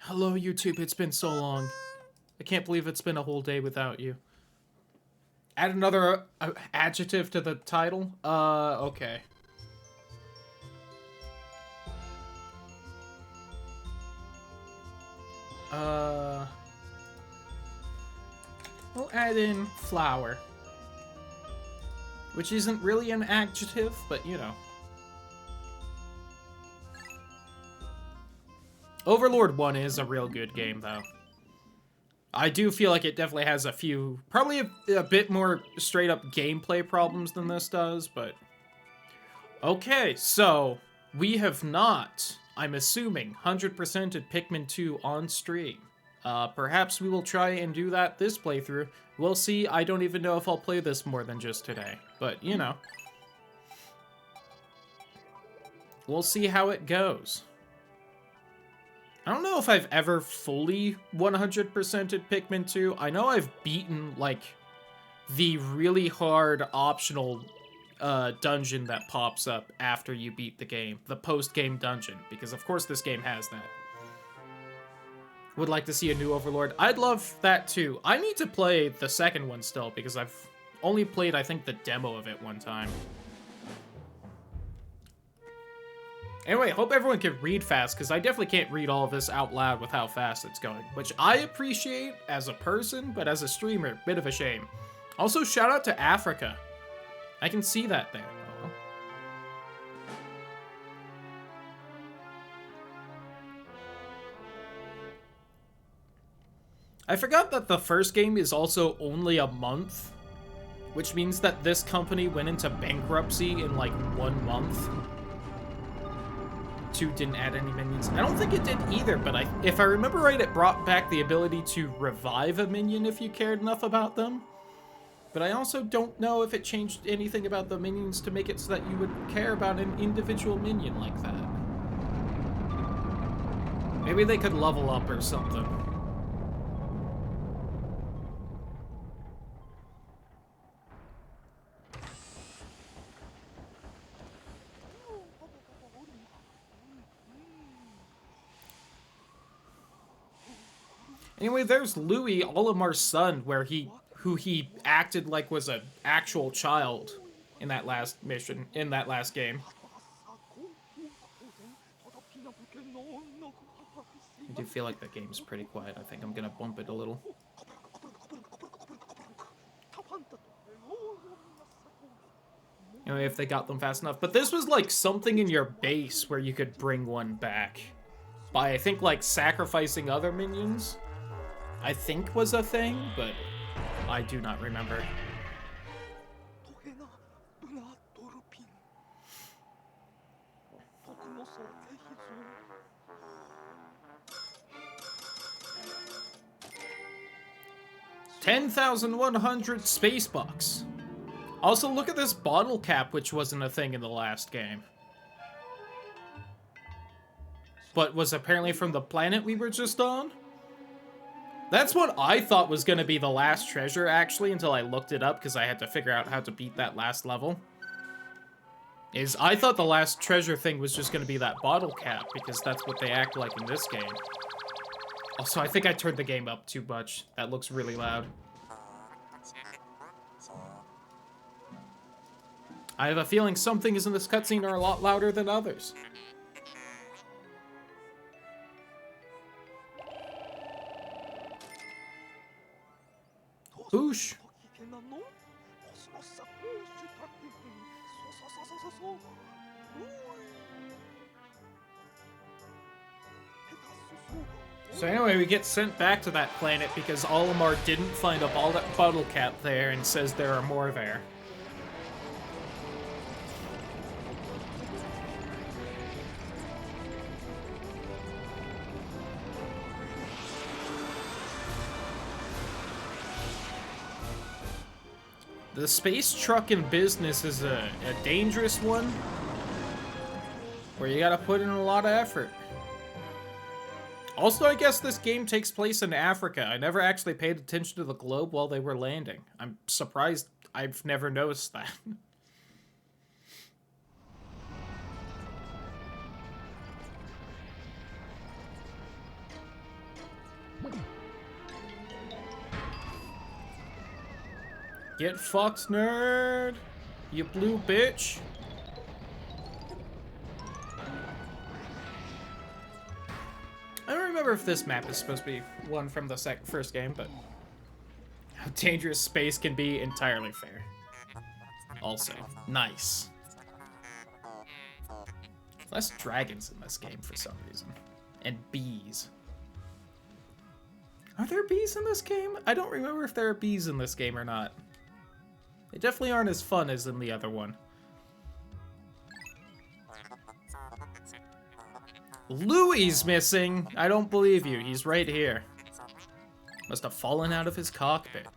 Hello, YouTube. It's been so long. I can't believe it's been a whole day without you. Add another adjective to the title? Okay. We'll add in flower. Which isn't really an adjective, but you know. Overlord 1 is a real good game, though. I do feel like it definitely has a few, probably a bit more straight up gameplay problems than this does, but... Okay, so we have not, I'm assuming, 100%ed Pikmin 2 on stream. Perhaps we will try and do that this playthrough. We'll see. I don't even know if I'll play this more than just today, but you know. We'll see how it goes. I don't know if I've ever fully 100%ed Pikmin 2. I know I've beaten, like, the really hard optional dungeon that pops up after you beat the game. The post-game dungeon, because of course this game has that. Would like to see a new Overlord. I'd love that too. I need to play the second one still, because I've only played, I think, the demo of it one time. Anyway, hope everyone can read fast, because I definitely can't read all of this out loud with how fast it's going, which I appreciate as a person, but as a streamer, bit of a shame. Also, shout out to Africa. I can see that there. I forgot that the first game is also only a month, which means that this company went into bankruptcy in like 1 month. 2 didn't add any minions. I don't think it did either, but if I remember right, it brought back the ability to revive a minion if you cared enough about them. But I also don't know if it changed anything about the minions to make it so that you would care about an individual minion like that. Maybe they could level up or something. Anyway, there's Louis, Olimar's son, who he acted like was an actual child in that last mission, in that last game. I do feel like the game's pretty quiet. I think I'm gonna bump it a little. Anyway, if they got them fast enough. But this was like something in your base where you could bring one back. By, I think, like, sacrificing other minions. I think was a thing, but I do not remember. $10,100 space bucks. Also, look at this bottle cap, which wasn't a thing in the last game. But was apparently from the planet we were just on? That's what I thought was going to be the last treasure, actually, until I looked it up, because I had to figure out how to beat that last level. I thought the last treasure thing was just going to be that bottle cap, because that's what they act like in this game. Also, I think I turned the game up too much. That looks really loud. I have a feeling some things in this cutscene are a lot louder than others. Boosh. So anyway, we get sent back to that planet because Olimar didn't find a bottle cap there and says there are more there. The space truck in business is a dangerous one, where you gotta put in a lot of effort. Also, I guess this game takes place in Africa. I never actually paid attention to the globe while they were landing. I'm surprised I've never noticed that. Get fucked, nerd! You blue bitch! I don't remember if this map is supposed to be one from the first game, but how dangerous space can be, entirely fair. Also, nice. Less dragons in this game for some reason. And bees. Are there bees in this game? I don't remember if there are bees in this game or not. They definitely aren't as fun as in the other one. Louie's missing! I don't believe you. He's right here. Must have fallen out of his cockpit.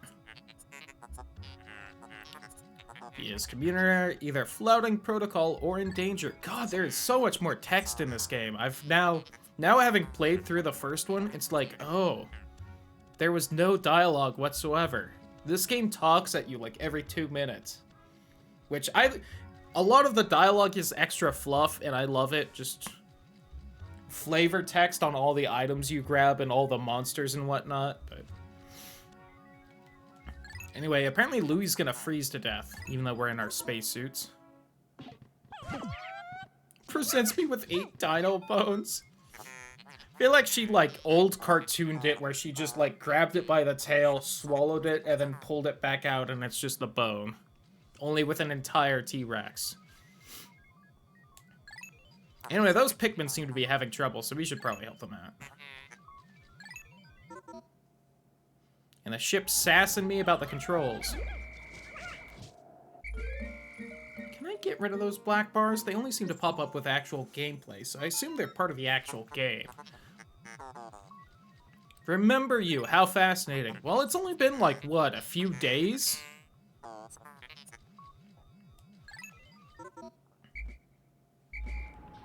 He is commuter, either flouting protocol or in danger. God, there is so much more text in this game. I've now having played through the first one, it's like, oh, there was no dialogue whatsoever. This game talks at you like every 2 minutes. Which a lot of the dialogue is extra fluff, and I love it. Just flavor text on all the items you grab and all the monsters and whatnot, but... Anyway, apparently Louie's gonna freeze to death, even though we're in our spacesuits. Presents me with 8 dino bones. I feel like she, like, old cartooned it, where she just, like, grabbed it by the tail, swallowed it, and then pulled it back out, and it's just the bone. Only with an entire T-Rex. Anyway, those Pikmin seem to be having trouble, so we should probably help them out. And the ship's sassing me about the controls. Can I get rid of those black bars? They only seem to pop up with actual gameplay, so I assume they're part of the actual game. Remember you, how fascinating. Well, it's only been like, what, a few days?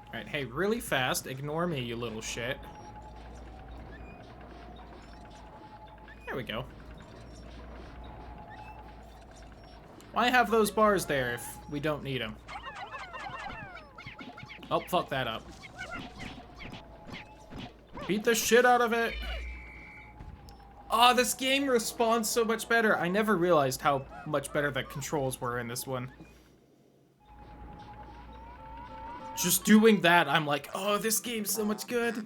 Alright, hey, really fast, ignore me, you little shit. There we go. Why have those bars there if we don't need them? Oh, fuck that up. Beat the shit out of it. Oh, this game responds so much better. I never realized how much better the controls were in this one. Just doing that, I'm like, oh, this game's so much good.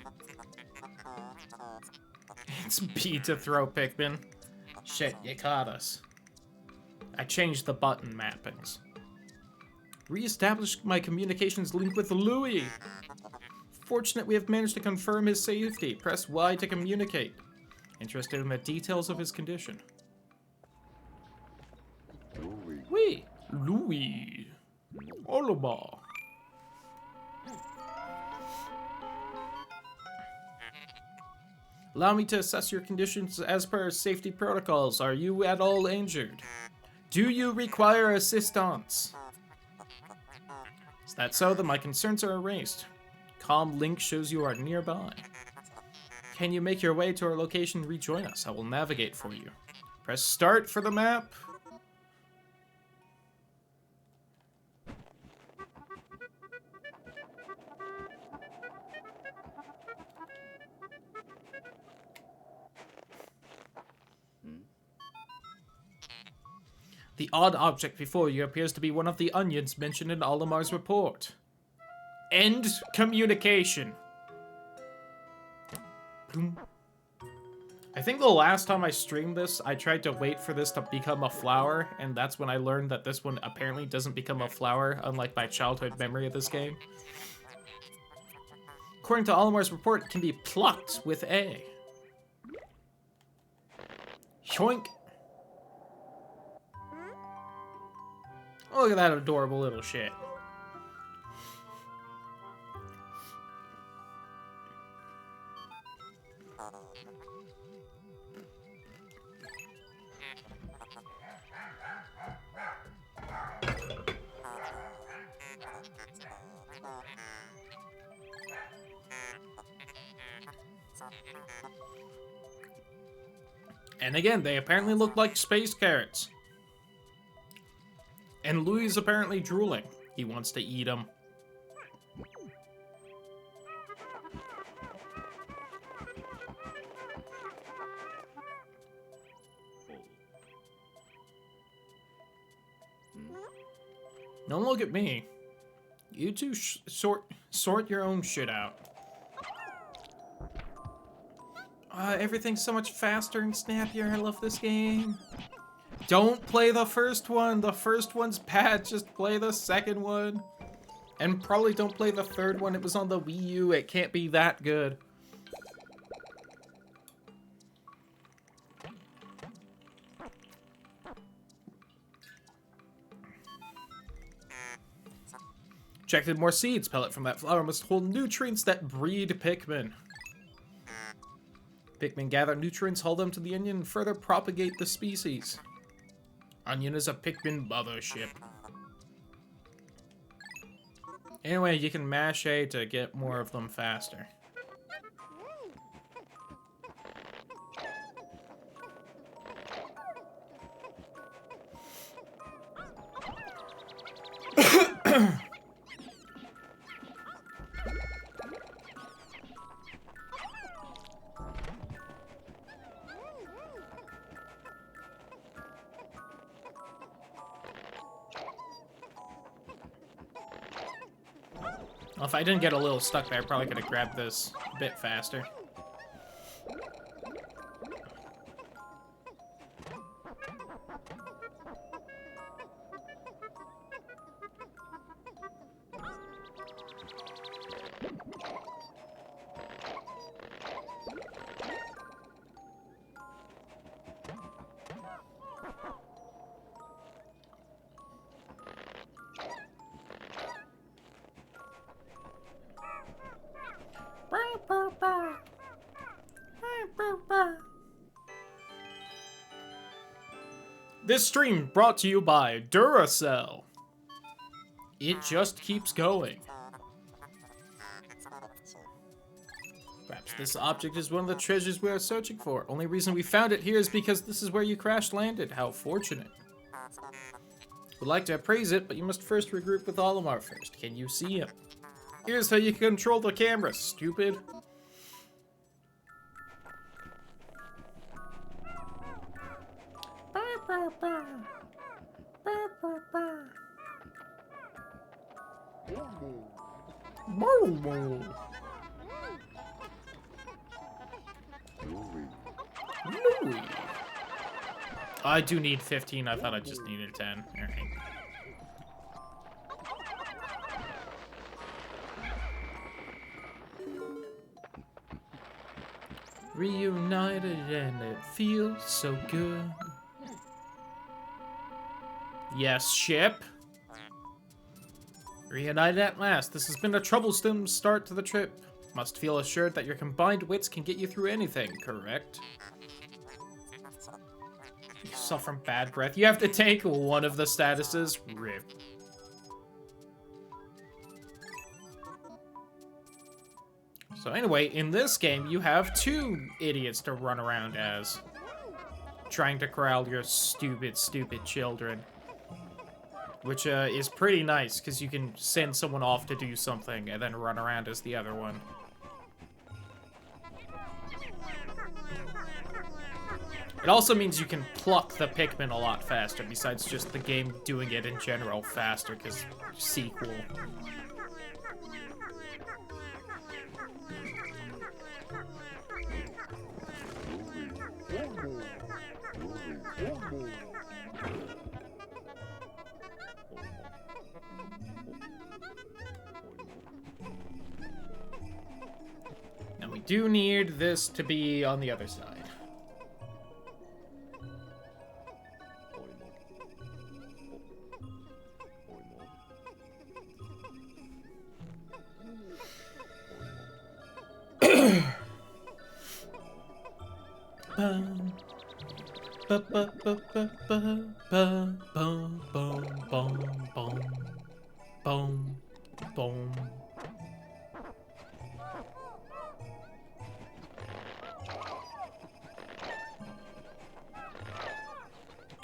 It's B to throw Pikmin. Shit, you caught us. I changed the button mappings. Re-establish my communications link with Louie. Fortunate we have managed to confirm his safety. Press Y to communicate. Interested in the details of his condition. Louie. Oui, Louie. Oloba. Allow me to assess your conditions as per safety protocols. Are you at all injured? Do you require assistance? Is that so? Then my concerns are erased. Calm link shows you are nearby. Can you make your way to our location and rejoin us? I will navigate for you. Press start for the map. The odd object before you appears to be one of the onions mentioned in Olimar's report. End communication. Boom. I think the last time I streamed this, I tried to wait for this to become a flower, and that's when I learned that this one apparently doesn't become a flower, unlike my childhood memory of this game. According to Olimar's report, it can be plucked with A. Yoink. Oh, look at that adorable little shit. And again, they apparently look like space carrots. And Louis is apparently drooling. He wants to eat them. Don't look at me. You two sort your own shit out. Everything's so much faster and snappier. I love this game. Don't play the first one. The first one's bad. Just play the second one. And probably don't play the third one. It was on the Wii U. It can't be that good. Ejected more seeds. Pellet from that flower must hold nutrients that breed Pikmin. Pikmin gather nutrients, haul them to the onion, and further propagate the species. Onion is a Pikmin mothership. Anyway, you can mash A to get more of them faster. Well, if I didn't get a little stuck there, I probably could have grabbed this a bit faster. This stream brought to you by Duracell. It just keeps going. Perhaps this object is one of the treasures we are searching for. Only reason we found it here is because this is where you crash landed. How fortunate. Would like to appraise it, but you must first regroup with Olimar first. Can you see him? Here's how you control the camera, stupid. I do need 15. I thought I just needed 10. All right. Reunited and it feels so good. Yes, ship. Reunited at last. This has been a troublesome start to the trip. Must feel assured that your combined wits can get you through anything, correct? You suffer from bad breath. You have to take one of the statuses. Rip. So anyway, in this game, you have two idiots to run around as. Trying to corral your stupid, stupid children. Which is pretty nice, because you can send someone off to do something and then run around as the other one. It also means you can pluck the Pikmin a lot faster, besides just the game doing it in general faster, because sequel. Now we do need this to be on the other side.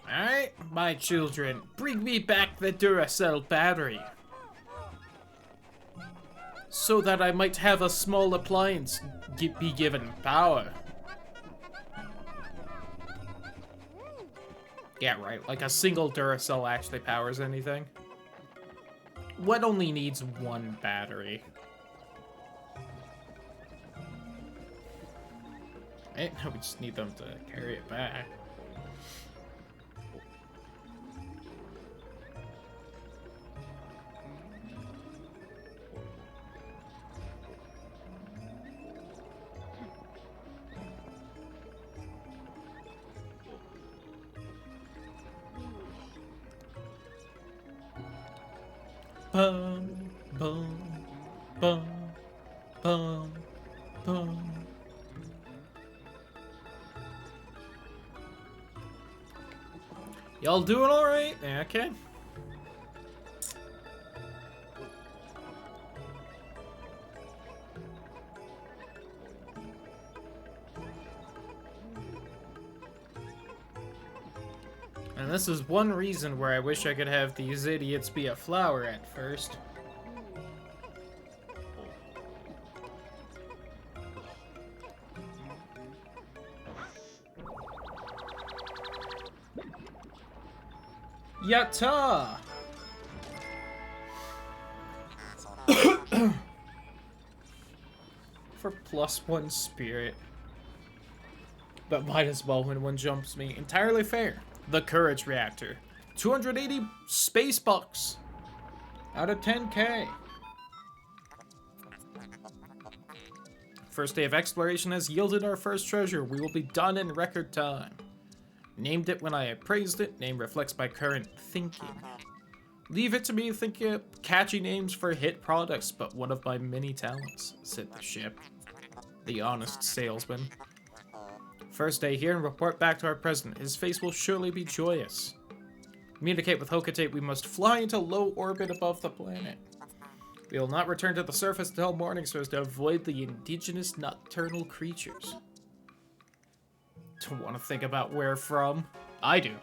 Alright, my children, bring me back the Duracell battery. So that I might have a small appliance be given power. Yeah, right, like a single Duracell actually powers anything. What only needs one battery? Right? We just need them to carry it back. Bum, bum, bum, bum, bum. Y'all doing all right? Yeah, okay. And this is one reason where I wish I could have these idiots be a flower at first. Yatta! For +1 spirit. But might as well when one jumps me. Entirely fair. The Courage Reactor. 280 space bucks. Out of 10k. First day of exploration has yielded our first treasure. We will be done in record time. Named it when I appraised it. Name reflects my current thinking. Leave it to me to think of catchy names for hit products, but one of my many talents, said the ship. The honest salesman. First day here and report back to our president. His face will surely be joyous. Communicate with Hokate. We must fly into low orbit above the planet. We will not return to the surface until morning so as to avoid the indigenous nocturnal creatures. Don't want to think about where from. I do.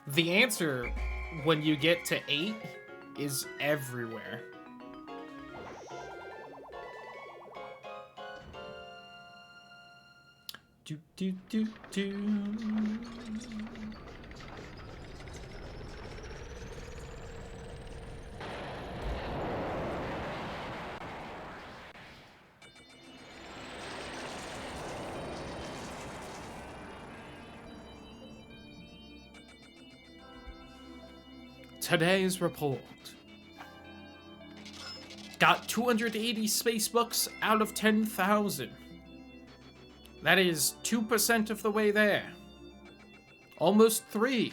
The answer when you get to 8 is everywhere. Do do do do. Today's report. Got 280 space bucks out of 10,000. That is 2% of the way there. Almost 3.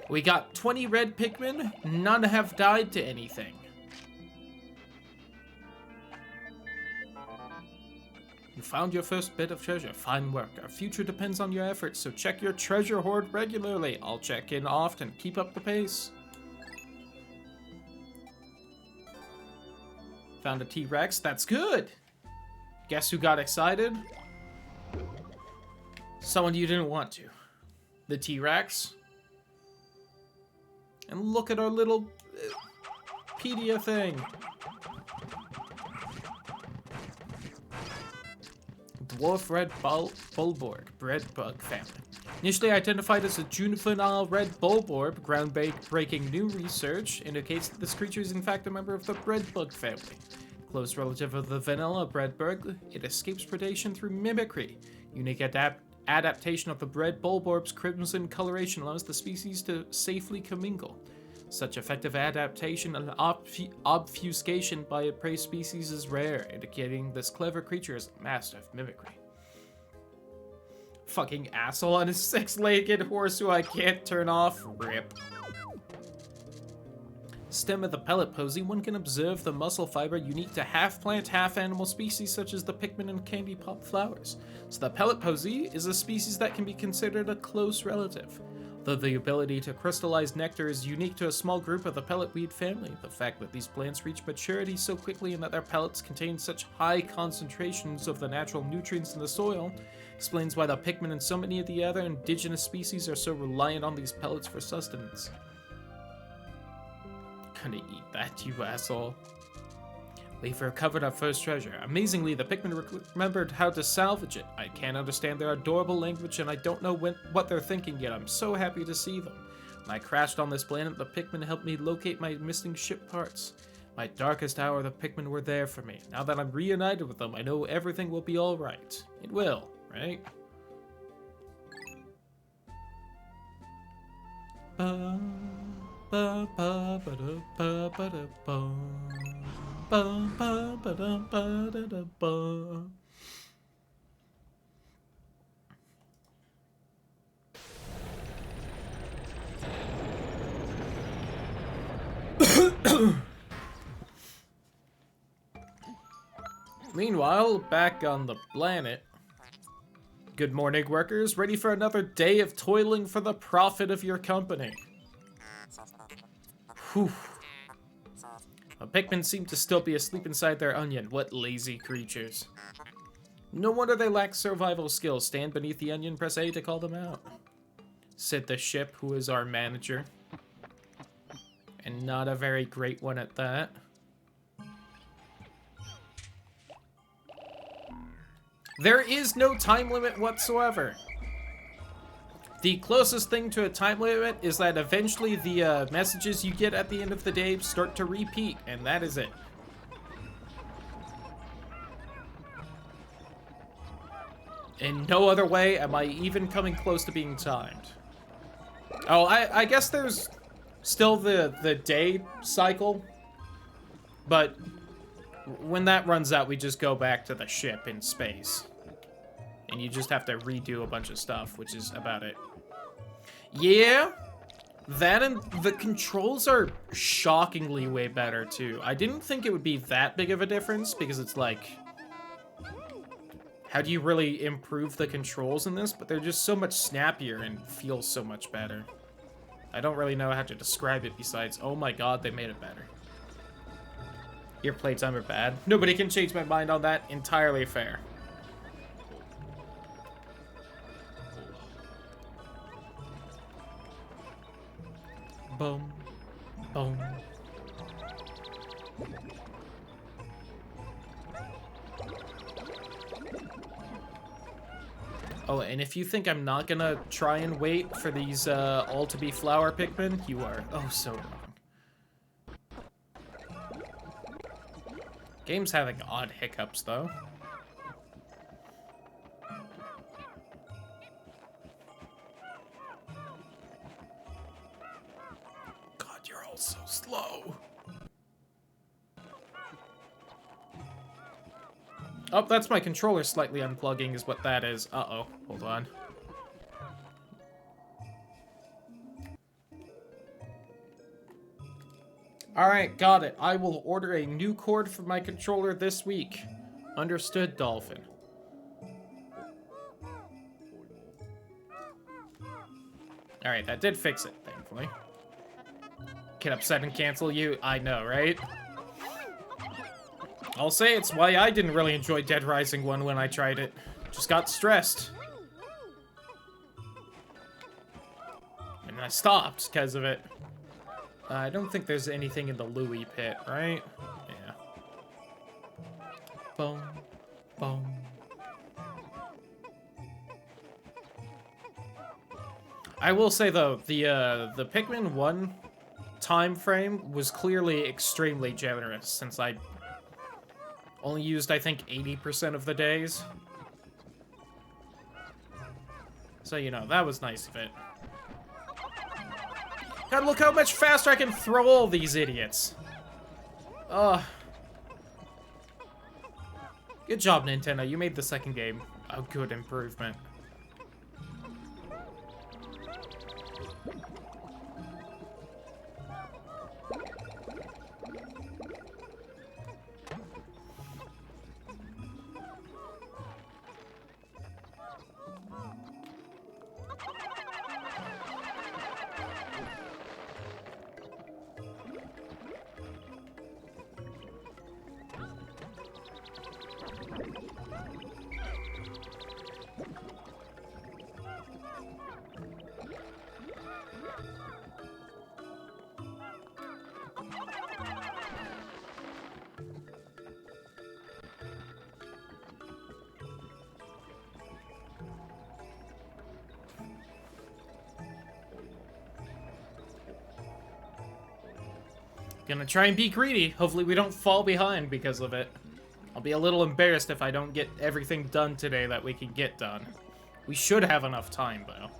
We got 20 red Pikmin. None have died to anything. You found your first bit of treasure. Fine work. Our future depends on your efforts, so check your treasure hoard regularly. I'll check in often. Keep up the pace. Found a T-Rex. That's good. Guess who got excited? Someone you didn't want to. The T-Rex. And look at our little pedia thing. Dwarf red bulborb, bread bug family. Initially identified as a juvenile red bulborb, groundbreaking new research indicates that this creature is in fact a member of the bread bug family. Close relative of the vanilla bread bug, it escapes predation through mimicry. Unique adaptation of the bread bulborb's crimson coloration allows the species to safely commingle. Such effective adaptation and obfuscation by a prey species is rare, indicating this clever creature is a master of mimicry. Fucking asshole on his 6-legged horse who I can't turn off. Rip. Stem of the pellet posy, one can observe the muscle fiber unique to half plant, half animal species such as the Pikmin and candy pop flowers. So the pellet posy is a species that can be considered a close relative. Though the ability to crystallize nectar is unique to a small group of the pellet weed family, the fact that these plants reach maturity so quickly and that their pellets contain such high concentrations of the natural nutrients in the soil explains why the Pikmin and so many of the other indigenous species are so reliant on these pellets for sustenance. Gonna eat that, you asshole. We've recovered our first treasure. Amazingly, the Pikmin remembered how to salvage it. I can't understand their adorable language, and I don't know what they're thinking yet. I'm so happy to see them. When I crashed on this planet, the Pikmin helped me locate my missing ship parts. My darkest hour, the Pikmin were there for me. Now that I'm reunited with them, I know everything will be alright. It will, right? Meanwhile, back on the planet. Good morning, workers. Ready for another day of toiling for the profit of your company. Whew. The Pikmin seem to still be asleep inside their onion. What lazy creatures. No wonder they lack survival skills. Stand beneath the onion, press A to call them out. Said the ship, who is our manager. And not a very great one at that. There is no time limit whatsoever. The closest thing to a time limit is that eventually the messages you get at the end of the day start to repeat, and that is it. In no other way am I even coming close to being timed. Oh, I guess there's still the day cycle, but when that runs out, we just go back to the ship in space. And you just have to redo a bunch of stuff, which is about it. Yeah, that and the controls are shockingly way better, too. I didn't think it would be that big of a difference, because it's like, how do you really improve the controls in this? But they're just so much snappier and feel so much better. I don't really know how to describe it besides, oh my god, they made it better. Your playtime are bad. Nobody can change my mind on that. Entirely fair. Boom. Boom. Oh, and if you think I'm not gonna try and wait for these all to be flower Pikmin, you are oh so wrong. Game's having odd hiccups, though. God, you're all so slow. Oh, that's my controller slightly unplugging is what that is. Uh-oh. Hold on. Alright, got it. I will order a new cord for my controller this week. Understood, Dolphin. Alright, that did fix it, thankfully. Get upset and cancel you? I know, right? I'll say it's why I didn't really enjoy Dead Rising 1 when I tried it. Just got stressed. And I stopped because of it. I don't think there's anything in the Louie pit, right? Yeah. Boom. Boom. I will say, though, the Pikmin 1 time frame was clearly extremely generous, since I only used, I think, 80% of the days. So, you know, that was nice of it. God, look how much faster I can throw all these idiots. Ugh. Good job, Nintendo. You made the second game a good improvement. Gonna try and be greedy. Hopefully we don't fall behind because of it. I'll be a little embarrassed if I don't get everything done today that we can get done. We should have enough time, though.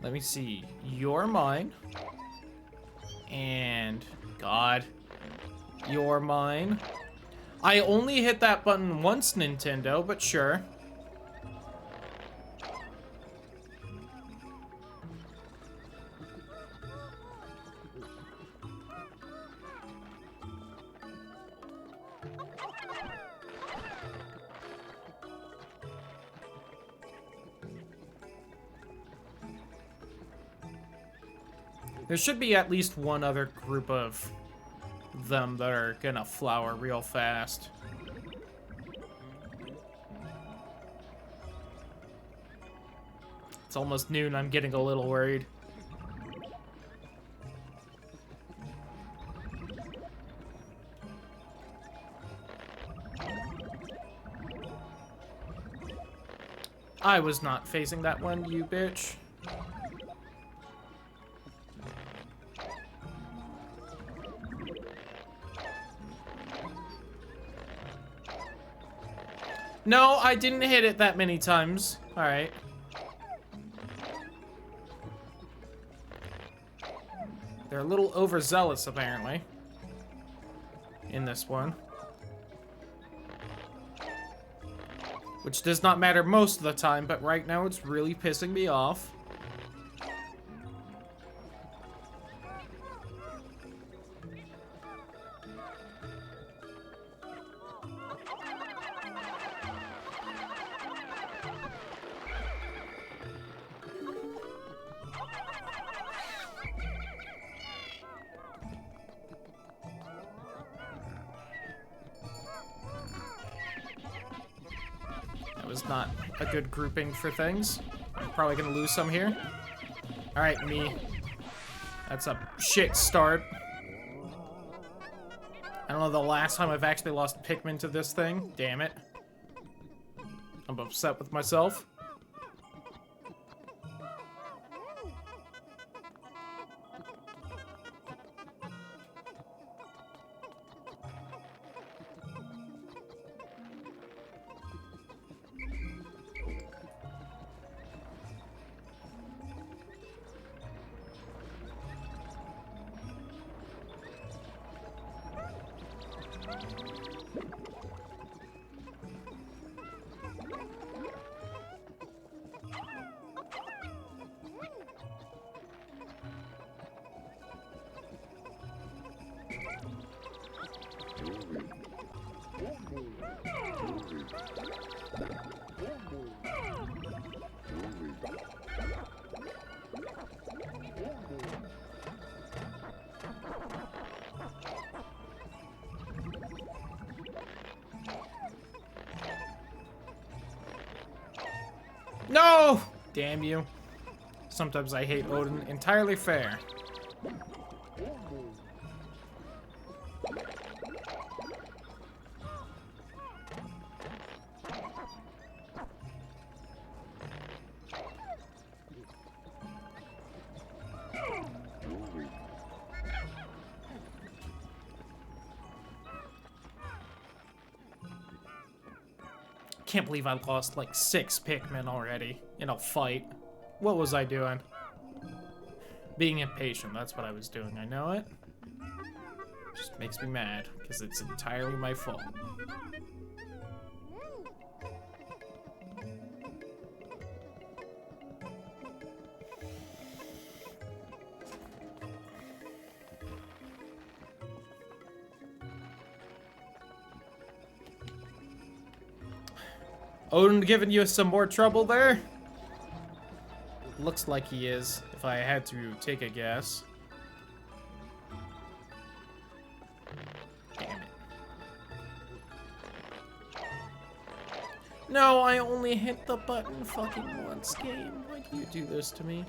Let me see. You're mine. And... God. You're mine. I only hit that button once, Nintendo, but sure. There should be at least one other group of them that are gonna flower real fast. It's almost noon, I'm getting a little worried. I was not facing that one, you bitch. No, I didn't hit it that many times. Alright. They're a little overzealous, apparently. In this one. Which does not matter most of the time, but right now it's really pissing me off. Was not a good grouping for things. I'm probably gonna lose some here. Alright, me. That's a shit start. I don't know the last time I've actually lost Pikmin to this thing. Damn it. I'm upset with myself. No! Damn you. Sometimes I hate Odin. Entirely fair. Can't believe I lost like 6 Pikmin already in a fight. What was I doing? Being impatient, that's what I was doing. I know it. Just makes me mad, because it's entirely my fault. Odin giving you some more trouble there? looks like he is, if I had to take a guess. Damn it. No, I only hit the button fucking once, game. Why do you do this to me?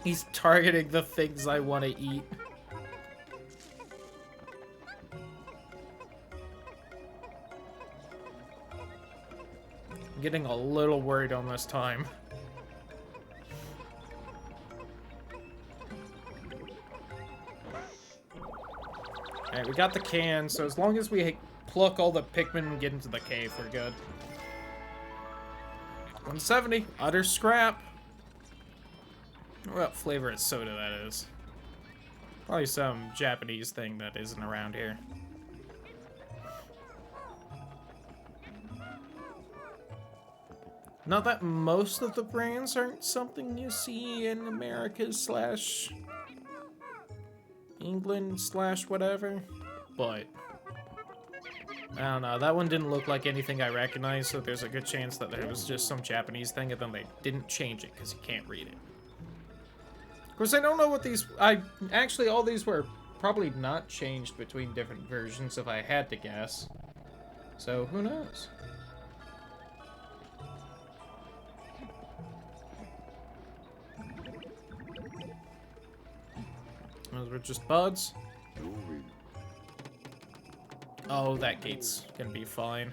He's targeting the things I want to eat. I'm getting a little worried on this time. Alright, we got the can, so as long as we pluck all the Pikmin and get into the cave, we're good. 170, utter scrap. What flavor of soda that is. Probably some Japanese thing that isn't around here. Not that most of the brands aren't something you see in America / England / whatever, but I don't know, that one didn't look like anything I recognized, so there's a good chance that there was just some Japanese thing and then they didn't change it because you can't read it. Of course, I don't know what these, actually all these were probably not changed between different versions if I had to guess, so who knows? Those were just buds. Oh, that gate's gonna be fine.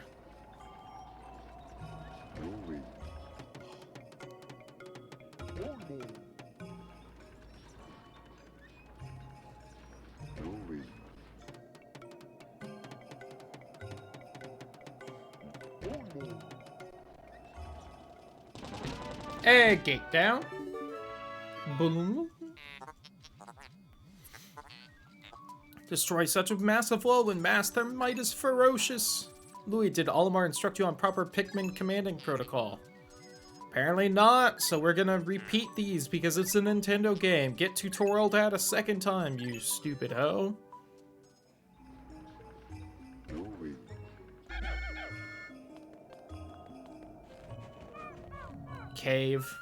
Hey, gate down. Boom. Destroy such a massive wall when mass their might is ferocious. Louis, did Olimar instruct you on proper Pikmin commanding protocol? Apparently not, so we're gonna repeat these because it's a Nintendo game. Get tutorial data a second time, you stupid hoe. Cave.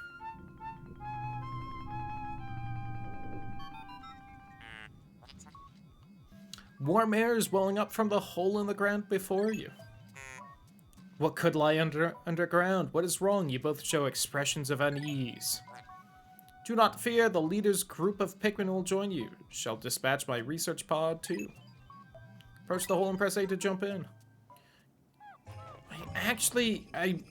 Warm air is welling up from the hole in the ground before you. What could lie underground? What is wrong? You both show expressions of unease. Do not fear, the leader's group of Pikmin will join you. Shall dispatch my research pod too. Approach the hole and press A to jump in.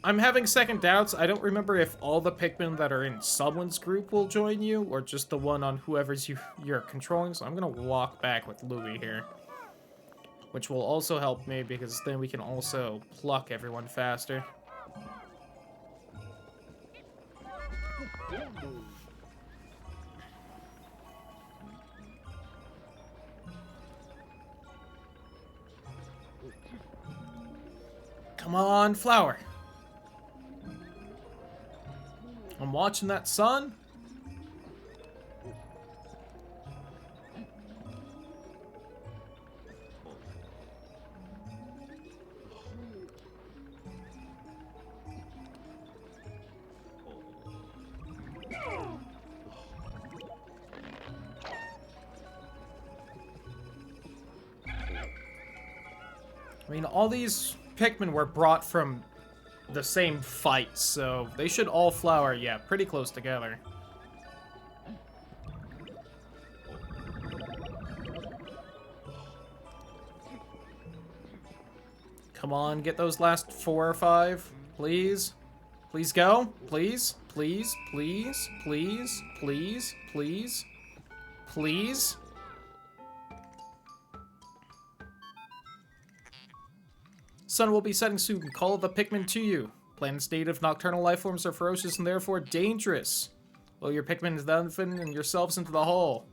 I'm having second doubts. I don't remember if all the Pikmin that are in someone's group will join you, or just the one on whoever's you're controlling, so I'm gonna walk back with Louis here. Which will also help me, because then we can also pluck everyone faster. Come on, flower. I'm watching that sun. I mean, all these Pikmin were brought from the same fight, so they should all flower, yeah, pretty close together. Come on, get those last 4 or 5, please. Please go, please, please, please, please, please, please, please. Sun will be setting soon. Call the Pikmin to you. Planet's native nocturnal lifeforms are ferocious and therefore dangerous. Blow your Pikmin and yourselves into the hole.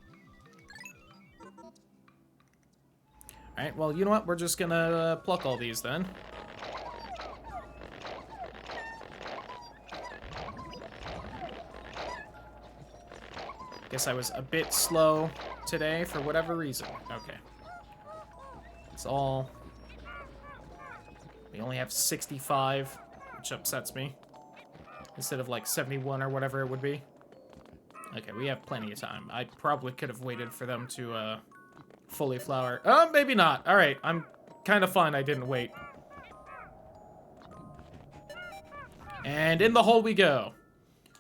Alright, well, you know what? We're just gonna pluck all these then. Guess I was a bit slow today for whatever reason. Okay. It's all... We only have 65, which upsets me. instead of like 71 or whatever it would be. Okay, we have plenty of time. I probably could have waited for them to fully flower. Oh, maybe not. All right, I'm kind of fine I didn't wait. And in the hole we go.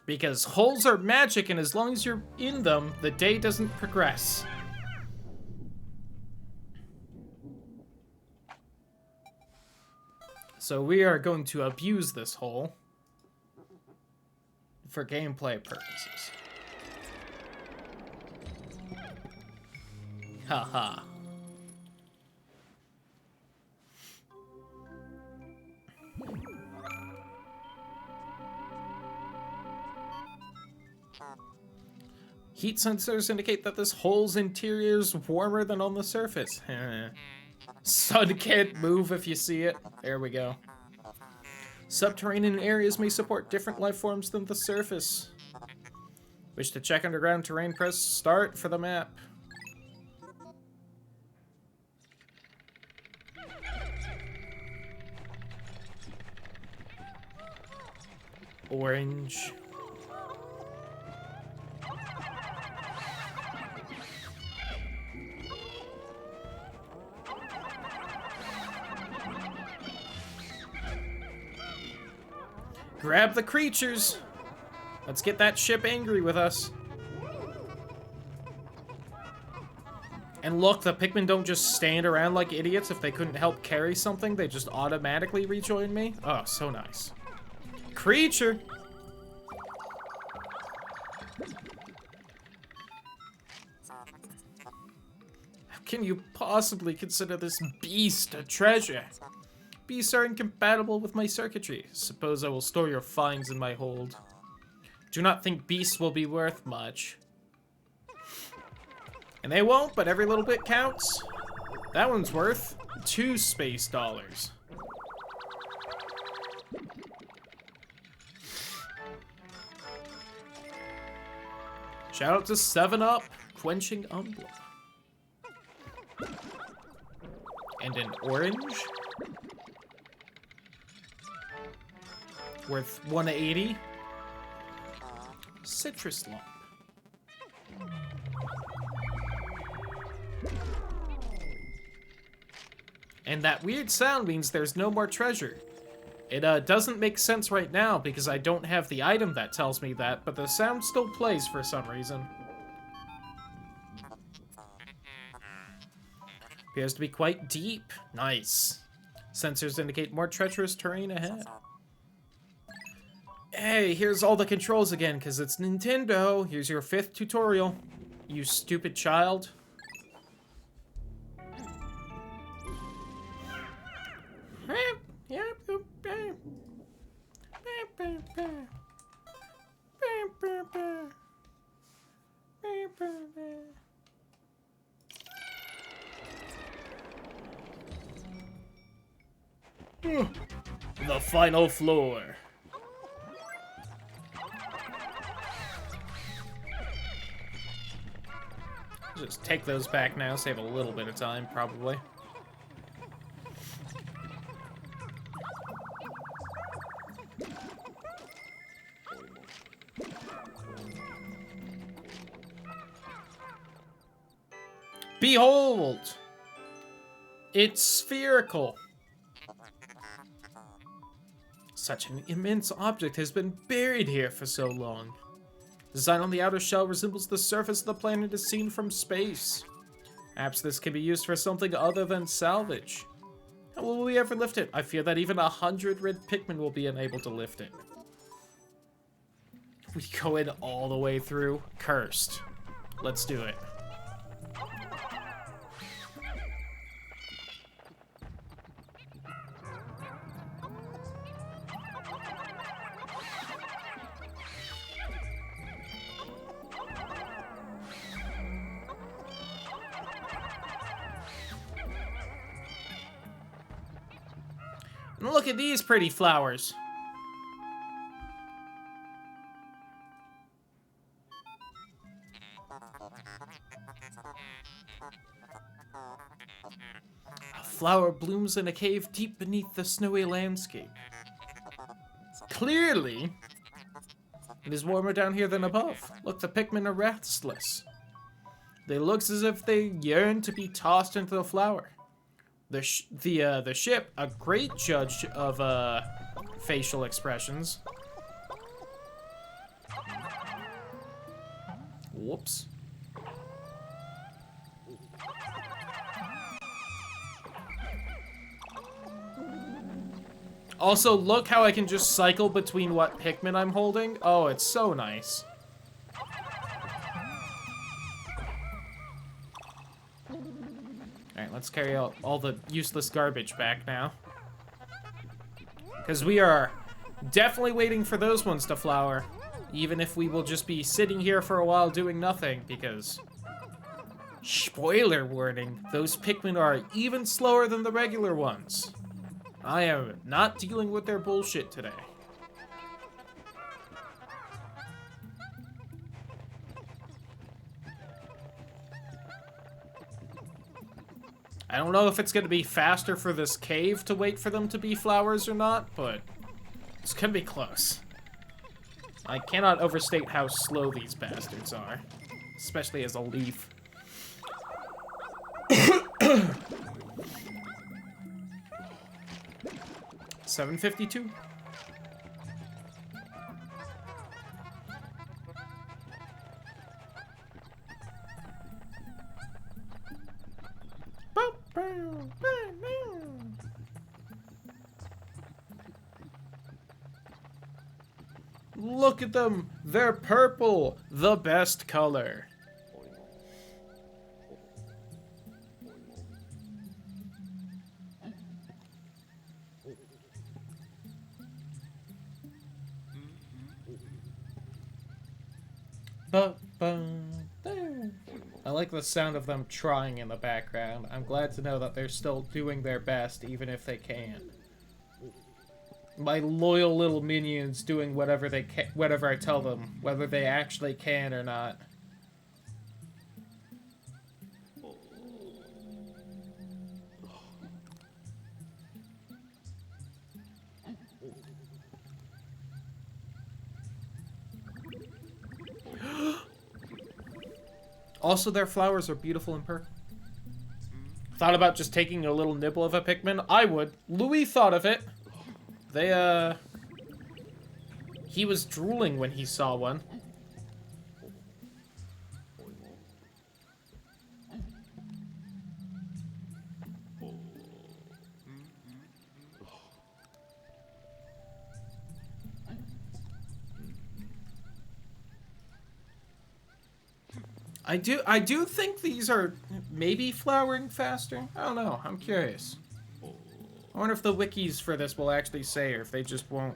Because holes are magic, and as long as you're in them, the day doesn't progress. So we are going to abuse this hole for gameplay purposes. Haha. Heat sensors indicate that this hole's interior is warmer than on the surface. Sun can't move if you see it. There we go. Subterranean areas may support different life forms than the surface. Wish to check underground terrain? Press start for the map. Orange. Grab the creatures. Let's get that ship angry with us. And look, the Pikmin don't just stand around like idiots. If they couldn't help carry something, they just automatically rejoin me. Oh, so nice. Creature. How can you possibly consider this beast a treasure? Beasts are incompatible with my circuitry. Suppose I will store your finds in my hold. Do not think beasts will be worth much. And they won't, but every little bit counts. That one's worth 2 space dollars. Shout out to 7-Up, Quenching Umbra. And an orange. Worth 180. Citrus lump. And that weird sound means there's no more treasure. It doesn't make sense right now because I don't have the item that tells me that, but the sound still plays for some reason. Appears to be quite deep. Nice. Sensors indicate more treacherous terrain ahead. Hey, here's all the controls again, because it's Nintendo. Here's your 5th tutorial, you stupid child. The final floor. Just take those back now, save a little bit of time, probably. Behold! It's spherical. Such an immense object has been buried here for so long. Design on the outer shell resembles the surface of the planet as seen from space. Perhaps this can be used for something other than salvage. How will we ever lift it? I fear that even 100 red Pikmin will be unable to lift it. We go in all the way through. Cursed. Let's do it. And look at these pretty flowers. A flower blooms in a cave deep beneath the snowy landscape. Clearly, It is warmer down here than above. Look, the Pikmin are restless. They looks as if they yearn to be tossed into the flower. The ship, a great judge of facial expressions. Whoops. Also, look how I can just cycle between what Pikmin I'm holding. Oh, it's so nice. Alright, let's carry out all the useless garbage back now. Because we are definitely waiting for those ones to flower. Even if we will just be sitting here for a while doing nothing, because... Spoiler warning, those Pikmin are even slower than the regular ones. I am not dealing with their bullshit today. I don't know if it's going to be faster for this cave to wait for them to be flowers or not, but it's going to be close. I cannot overstate how slow these bastards are, especially as a leaf. 752. Look at them! They're purple! The best color. I like the sound of them trying in the background. I'm glad to know that they're still doing their best, even if they can't. My loyal little minions doing whatever they can, whatever I tell them, whether they actually can or not. Also, their flowers are beautiful and purple. Thought about just taking a little nibble of a Pikmin? I would. Louis thought of it. He was drooling when he saw one. I do think these are maybe flowering faster. I don't know. I'm curious. I wonder if the wikis for this will actually say, or if they just won't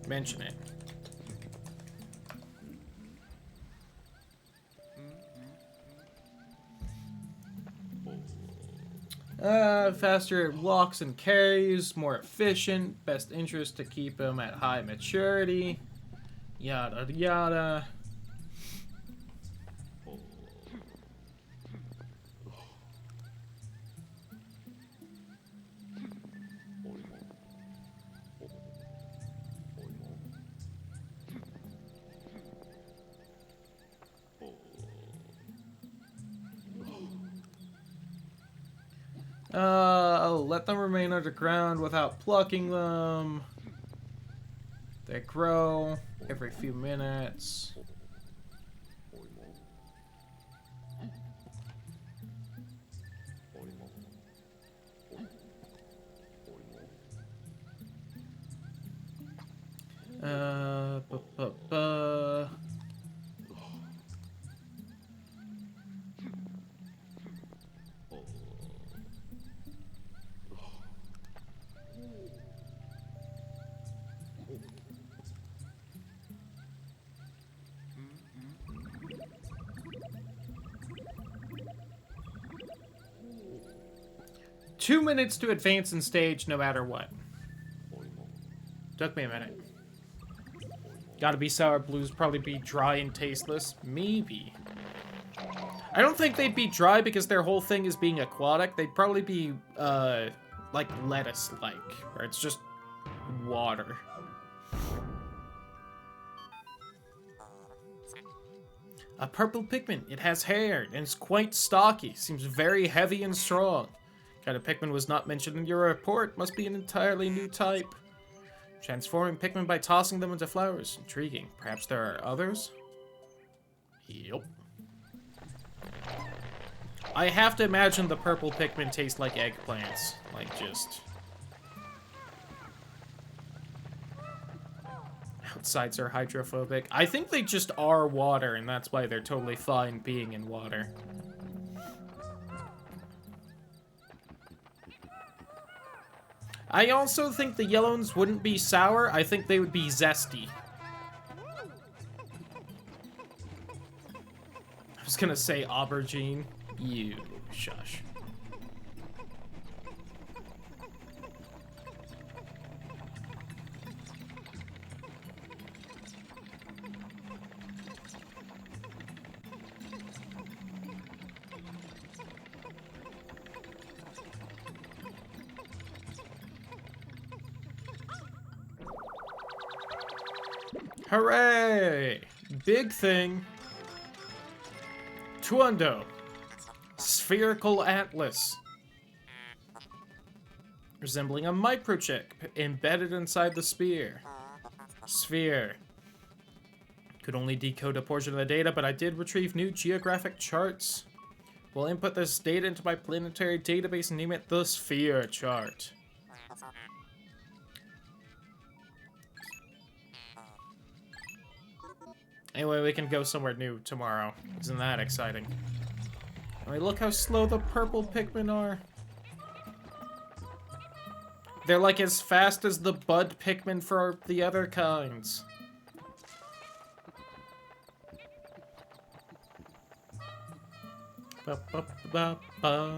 mention it. Faster walks and carries, more efficient, best interest to keep them at high maturity, yada yada. Let them remain underground without plucking them. They grow every few minutes. Ba. 2 minutes to advance in stage no matter what. Took me a minute. Gotta be sour blues, probably be dry and tasteless. Maybe. I don't think they'd be dry because their whole thing is being aquatic. They'd probably be, like lettuce-like, where it's just water. A purple Pikmin. It has hair and is quite stocky. Seems very heavy and strong. Kind of Pikmin was not mentioned in your report. Must be an entirely new type. Transforming Pikmin by tossing them into flowers. Intriguing. Perhaps there are others? Yup. I have to imagine the purple Pikmin taste like eggplants. Like, just... Outsides are hydrophobic. I think they just are water, and that's why they're totally fine being in water. I also think the yellow ones wouldn't be sour. I think they would be zesty. I was gonna say aubergine. You shush. Hooray! Big thing. Tuondo. Spherical Atlas. Resembling a microchip embedded inside the sphere. Sphere. Could only decode a portion of the data, but I did retrieve new geographic charts. We'll input this data into my planetary database and name it the Sphere Chart. Anyway, we can go somewhere new tomorrow. Isn't that exciting? I mean, look how slow the purple Pikmin are. They're like as fast as the bud Pikmin for the other kinds. Ba, ba, ba, ba.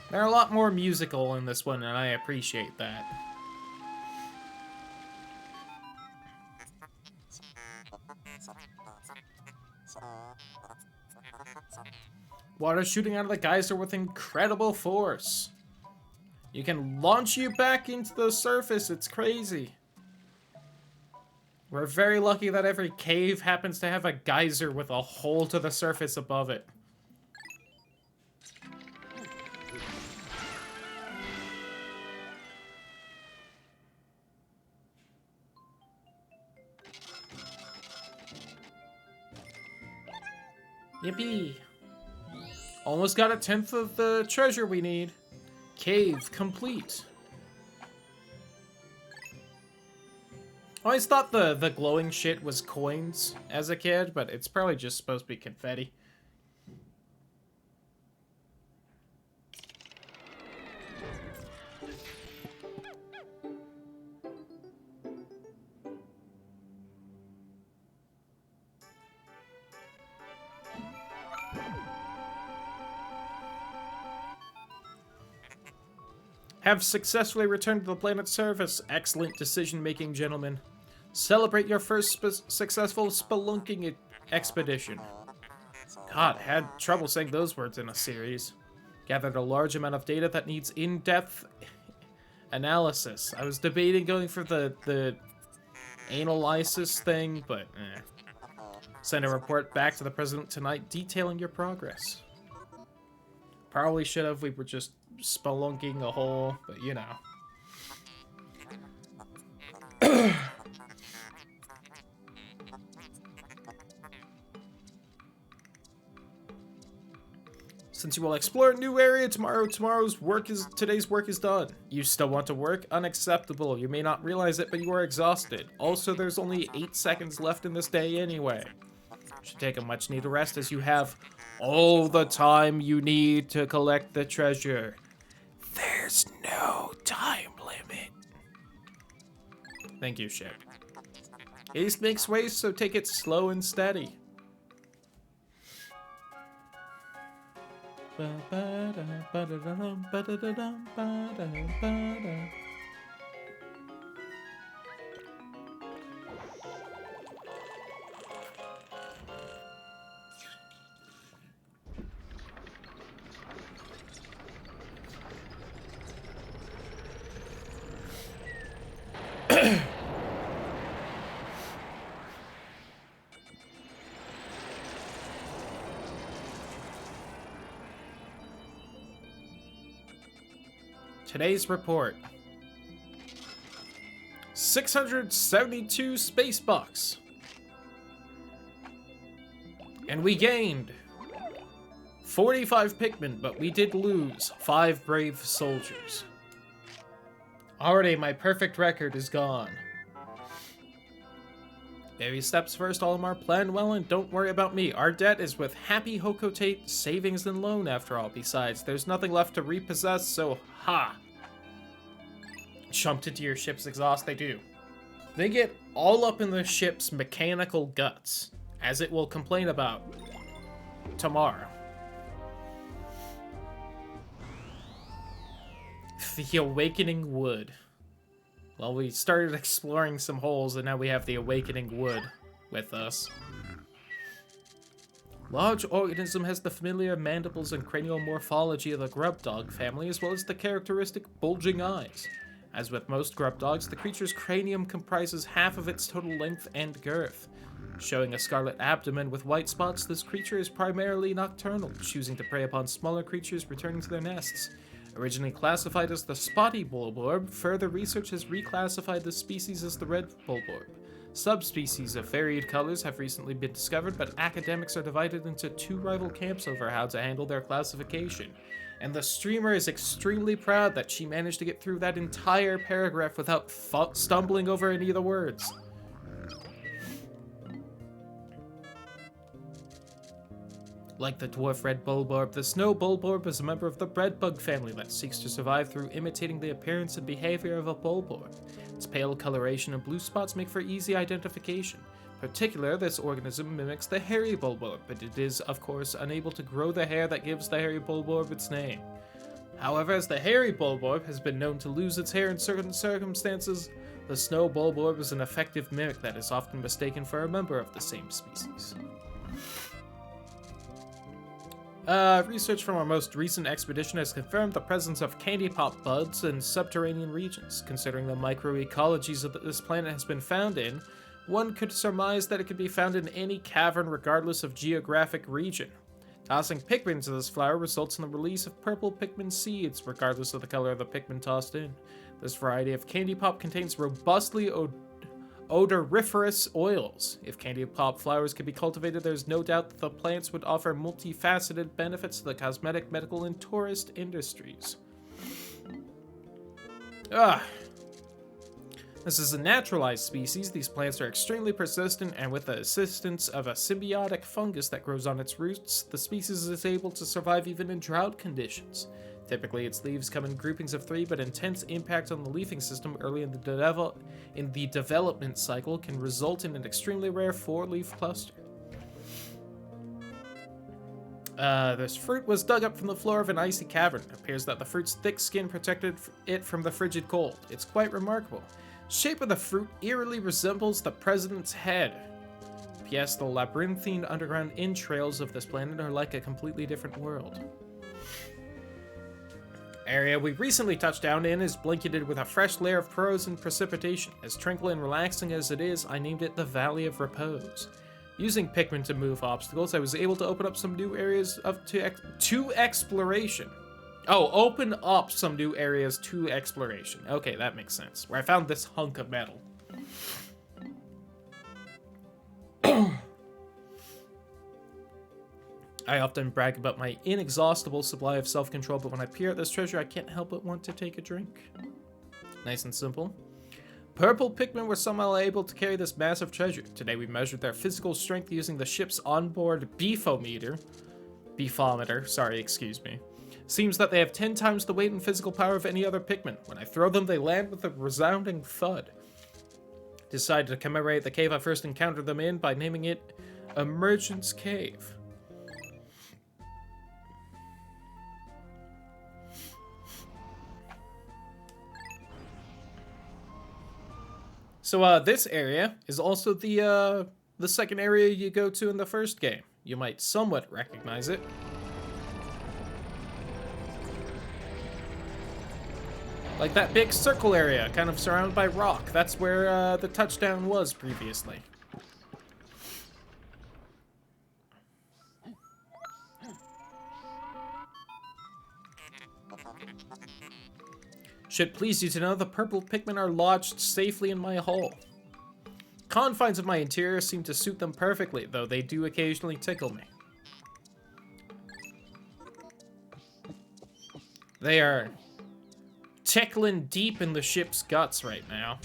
They're a lot more musical in this one, and I appreciate that. Water shooting out of the geyser with incredible force. You can launch you back into the surface. It's crazy. We're very lucky that every cave happens to have a geyser with a hole to the surface above it. Yippee. Almost got 1/10 of the treasure we need. Cave complete. I always thought the glowing shit was coins as a kid, but it's probably just supposed to be confetti. Have successfully returned to the planet's surface. Excellent decision-making, gentlemen. Celebrate your first successful spelunking expedition. God, had trouble saying those words in a series. Gathered a large amount of data that needs in-depth analysis. I was debating going for the analysis thing, but Send a report back to the president tonight detailing your progress. Probably should have. We were just spelunking a hole, but you know. Since you will explore a new area tomorrow, today's work is done. You still want to work? Unacceptable. You may not realize it, but you are exhausted. Also, there's only 8 seconds left in this day anyway. You should take a much needed rest as you have all the time you need to collect the treasure. There's no time limit. Thank you, ship. Haste makes waste, so take it slow and steady. Today's report. 672 space bucks. And we gained 45 Pikmin, but we did lose 5 brave soldiers. Already, my perfect record is gone. Baby steps first, Olimar. Plan well and don't worry about me. Our debt is with Happy Hokotate Savings and Loan after all. Besides, there's nothing left to repossess, so ha! Jumped into your ship's exhaust, they do. They get all up in the ship's mechanical guts, as it will complain about tomorrow. The Awakening Wood. Well, we started exploring some holes, and now we have the Awakening Wood with us. Large organism has the familiar mandibles and cranial morphology of the grub dog family, as well as the characteristic bulging eyes. As with most grub dogs, the creature's cranium comprises half of its total length and girth. Showing a scarlet abdomen with white spots, this creature is primarily nocturnal, choosing to prey upon smaller creatures returning to their nests. Originally classified as the spotty bulborb, further research has reclassified the species as the red bulborb. Subspecies of varied colors have recently been discovered, but academics are divided into 2 rival camps over how to handle their classification. And the streamer is extremely proud that she managed to get through that entire paragraph without stumbling over any of the words. Like the dwarf red bulborb, the snow bulborb is a member of the breadbug family that seeks to survive through imitating the appearance and behavior of a bulborb. Its pale coloration and blue spots make for easy identification. In particular, this organism mimics the hairy bulborb, but it is, of course, unable to grow the hair that gives the hairy bulborb its name. However, as the hairy bulborb has been known to lose its hair in certain circumstances, the snow bulborb is an effective mimic that is often mistaken for a member of the same species. Research from our most recent expedition has confirmed the presence of candy pop buds in subterranean regions. Considering the microecologies that this planet has been found in, one could surmise that it could be found in any cavern regardless of geographic region. Tossing Pikmin to this flower results in the release of purple Pikmin seeds, regardless of the color of the Pikmin tossed in. This variety of candy pop contains robustly odoriferous oils. If candy pop flowers could be cultivated, there's no doubt that the plants would offer multifaceted benefits to the cosmetic, medical, and tourist industries. This is a naturalized species. These plants are extremely persistent, and with the assistance of a symbiotic fungus that grows on its roots, the species is able to survive even in drought conditions. Typically, its leaves come in groupings of 3, but intense impact on the leafing system early in the development cycle can result in an extremely rare 4-leaf cluster. This fruit was dug up from the floor of an icy cavern. It appears that the fruit's thick skin protected it from the frigid cold. It's quite remarkable. The shape of the fruit eerily resembles the president's head. P.S. The labyrinthine underground entrails of this planet are like a completely different world. Area we recently touched down in is blanketed with a fresh layer of frozen precipitation. As tranquil and relaxing as it is, I named it the Valley of Repose. Using Pikmin to move obstacles, I was able to open up some new areas to exploration. Oh, open up some new areas to exploration. Okay, that makes sense. Where I found this hunk of metal. I often brag about my inexhaustible supply of self-control, but when I peer at this treasure, I can't help but want to take a drink. Nice and simple. Purple Pikmin were somehow able to carry this massive treasure. Today we measured their physical strength using the ship's onboard beefometer. Seems that they have 10 times the weight and physical power of any other Pikmin. When I throw them, they land with a resounding thud. Decided to commemorate the cave I first encountered them in by naming it Emergence Cave. So this area is also the second area you go to in the first game. You might somewhat recognize it. Like that big circle area, kind of surrounded by rock. That's where the touchdown was previously. Should please you to know the purple Pikmin are lodged safely in my hole. Confines of my interior seem to suit them perfectly, though they do occasionally tickle me. They are tickling deep in the ship's guts right now.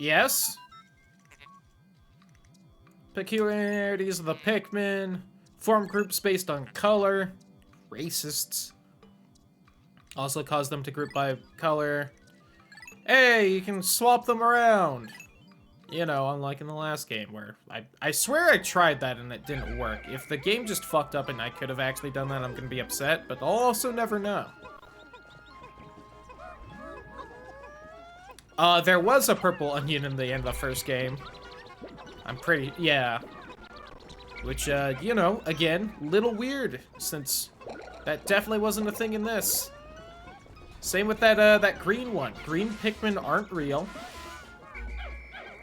Yes? Peculiarities of the Pikmin. Form groups based on color. Racists. Also cause them to group by color. Hey, you can swap them around. You know, unlike in the last game where I swear I tried that and it didn't work. If the game just fucked up and I could have actually done that, I'm gonna be upset, but I'll also never know. There was a purple onion in the end of the first game. I'm pretty, yeah. Which, you know, again, little weird, since that definitely wasn't a thing in this. Same with that, that green one. Green Pikmin aren't real.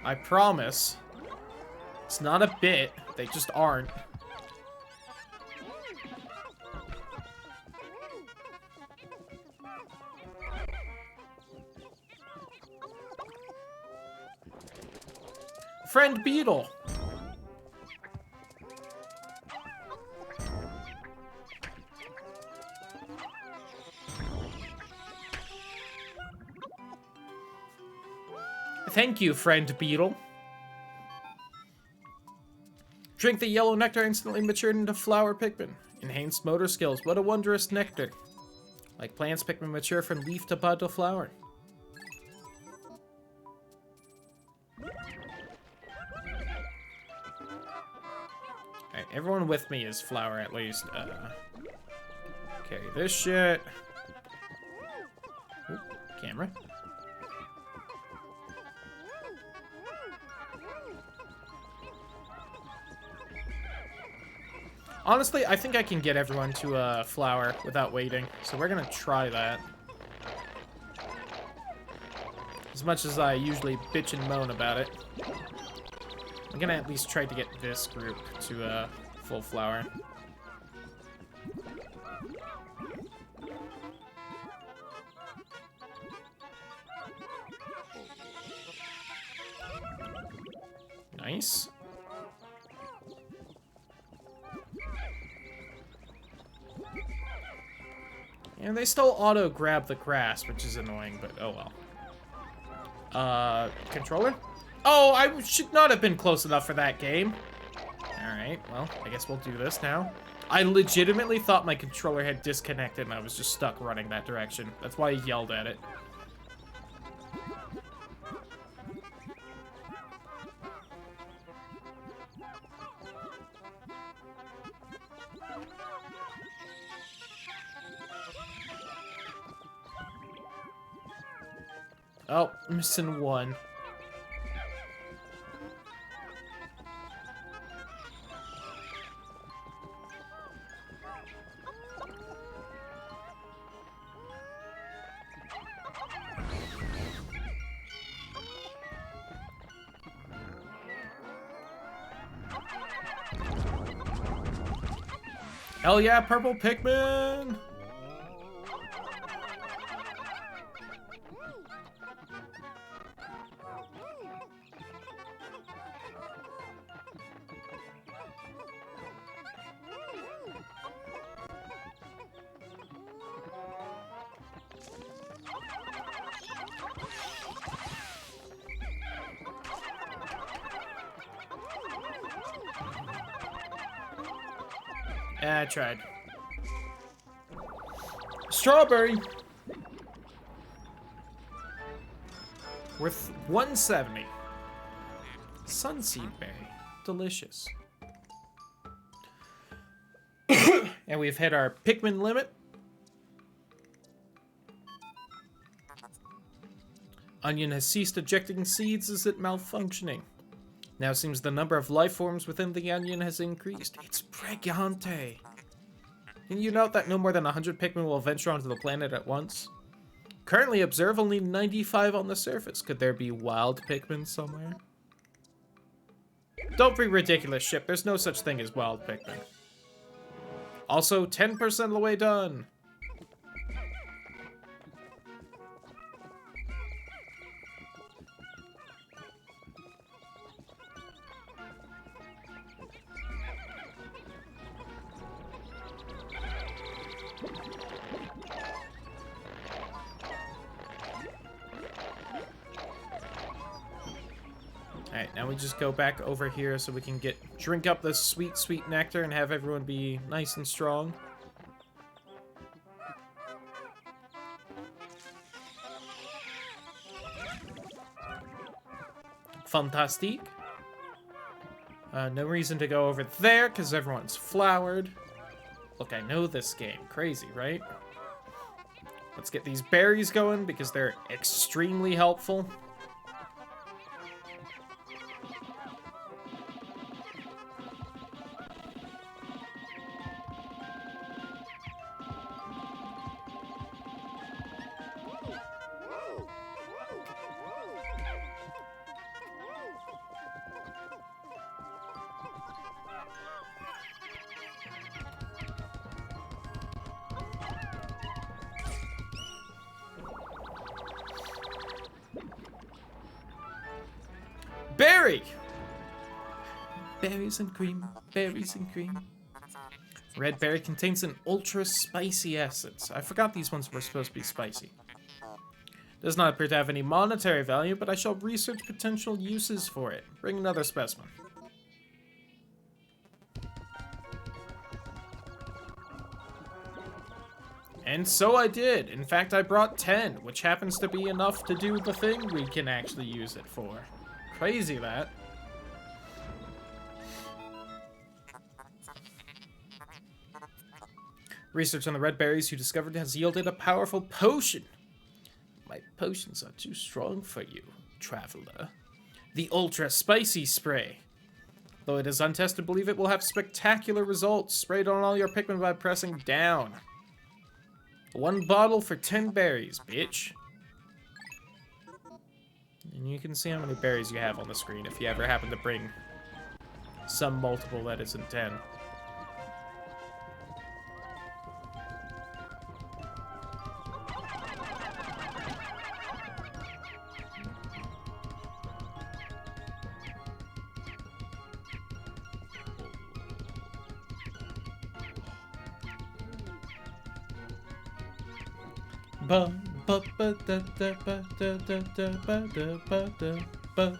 I promise. It's not a bit, they just aren't. Friend Beetle. Thank you, friend Beetle. Drink the yellow nectar instantly matured into flower Pikmin. Enhanced motor skills. What a wondrous nectar. Like plants, Pikmin mature from leaf to bud to flower. Alright, everyone with me is flower at least. Carry this shit. Ooh, camera. Honestly, I think I can get everyone to flower without waiting, so we're gonna try that. As much as I usually bitch and moan about it. I'm gonna at least try to get this group to full flower. Nice. And they still auto-grab the grass, which is annoying, but oh well. Controller? Oh, I should not have been close enough for that game. Alright, well, I guess we'll do this now. I legitimately thought my controller had disconnected and I was just stuck running that direction. That's why I yelled at it. Oh, missing one. Hell yeah, purple Pikmin! I tried. Strawberry! Worth 170. Sunseed berry. Delicious. And we've hit our Pikmin limit. Onion has ceased ejecting seeds. Is it malfunctioning? Now it seems the number of life forms within the onion has increased. It's pregante. Can you note that no more than 100 Pikmin will venture onto the planet at once? Currently observe only 95 on the surface. Could there be wild Pikmin somewhere? Don't be ridiculous, ship. There's no such thing as wild Pikmin. Also, 10% of the way done. Alright, now we just go back over here so we can drink up this sweet, sweet nectar and have everyone be nice and strong. Fantastique. No reason to go over there because everyone's flowered. Look, I know this game. Crazy, right? Let's get these berries going because they're extremely helpful. Berry! Berries and cream, berries and cream. Red berry contains an ultra spicy essence. I forgot these ones were supposed to be spicy. Does not appear to have any monetary value, but I shall research potential uses for it. Bring another specimen. And so I did. In fact, I brought 10, which happens to be enough to do the thing we can actually use it for. Crazy, that. Research on the red berries you discovered has yielded a powerful potion. My potions are too strong for you, traveler. The ultra spicy spray. Though it is untested, believe it will have spectacular results. Sprayed on all your Pikmin by pressing down. 1 bottle for 10 berries, bitch. And you can see how many berries you have on the screen if you ever happen to bring some multiple that isn't 10. Ba ba ba da da ba da da da ba da ba da ba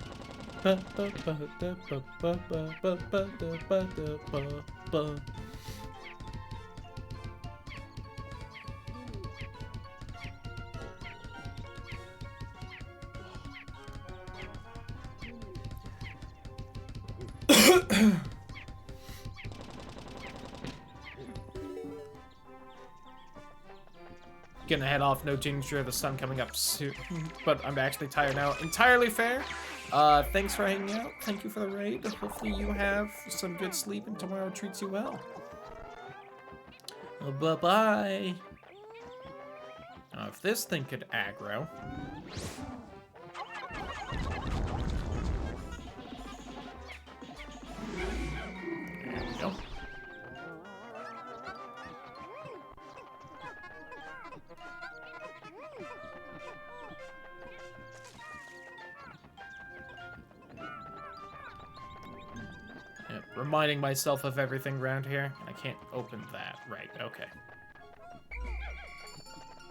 ba ba ba da ba ba ba ba ba da ba da ba ba. Gonna head off, no danger of the sun coming up soon, but I'm actually tired now. Entirely fair. Thanks for hanging out. Thank you for the raid. Hopefully you have some good sleep and tomorrow treats you well. Bye-bye. Now, if this thing could aggro. There we go. Reminding myself of everything around here. I can't open that. Right, okay.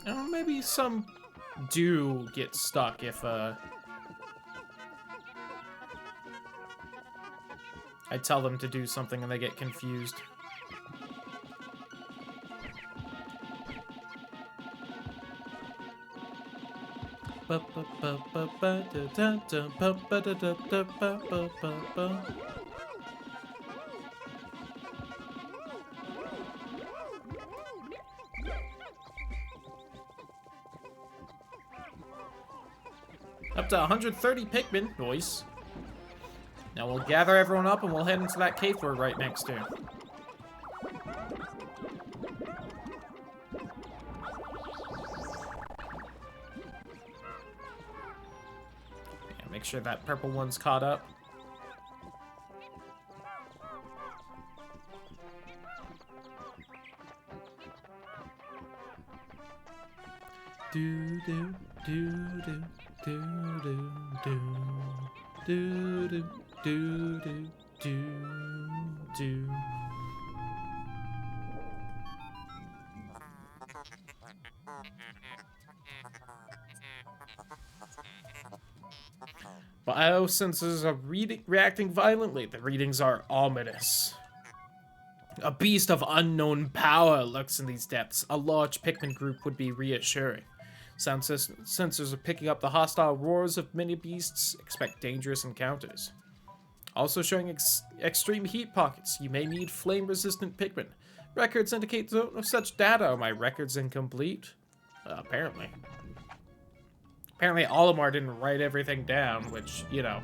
Oh, maybe some do get stuck if, I tell them to do something and they get confused. Up to 130 Pikmin, boys. Now we'll gather everyone up and we'll head into that cave we're right next to. Yeah, make sure that purple one's caught up. Do do do do do do do do do do do do. Biosensors are reacting violently. The readings are ominous. A beast of unknown power lurks in these depths. A large Pikmin group would be reassuring. Sound sensors are picking up the hostile roars of many beasts. Expect dangerous encounters. Also showing extreme heat pockets. You may need flame-resistant Pikmin. Records indicate no such data. Are my records incomplete? Apparently. Apparently Olimar didn't write everything down, which, you know,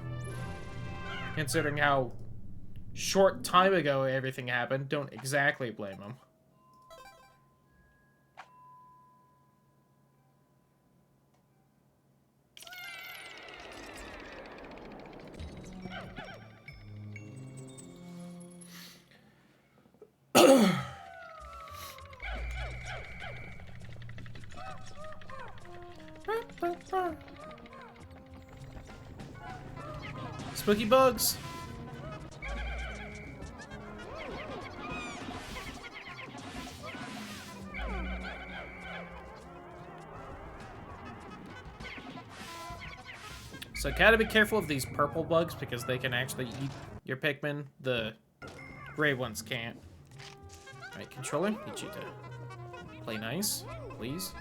considering how short time ago everything happened, don't exactly blame him. Spooky bugs. So gotta be careful of these purple bugs because they can actually eat your Pikmin. The gray ones can't. Alright, controller, need you to play nice, please.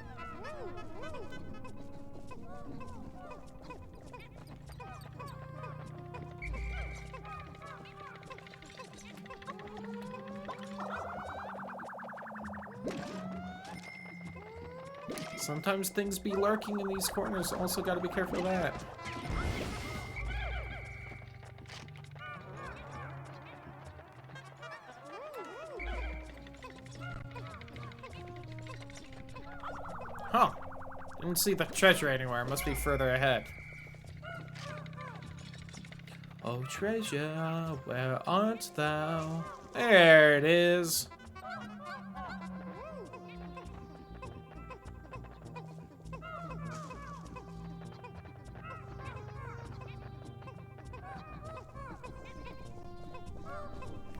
Sometimes things be lurking in these corners. Also gotta be careful of that. Huh. Didn't see the treasure anywhere. Must be further ahead. Oh, treasure, where art thou? There it is.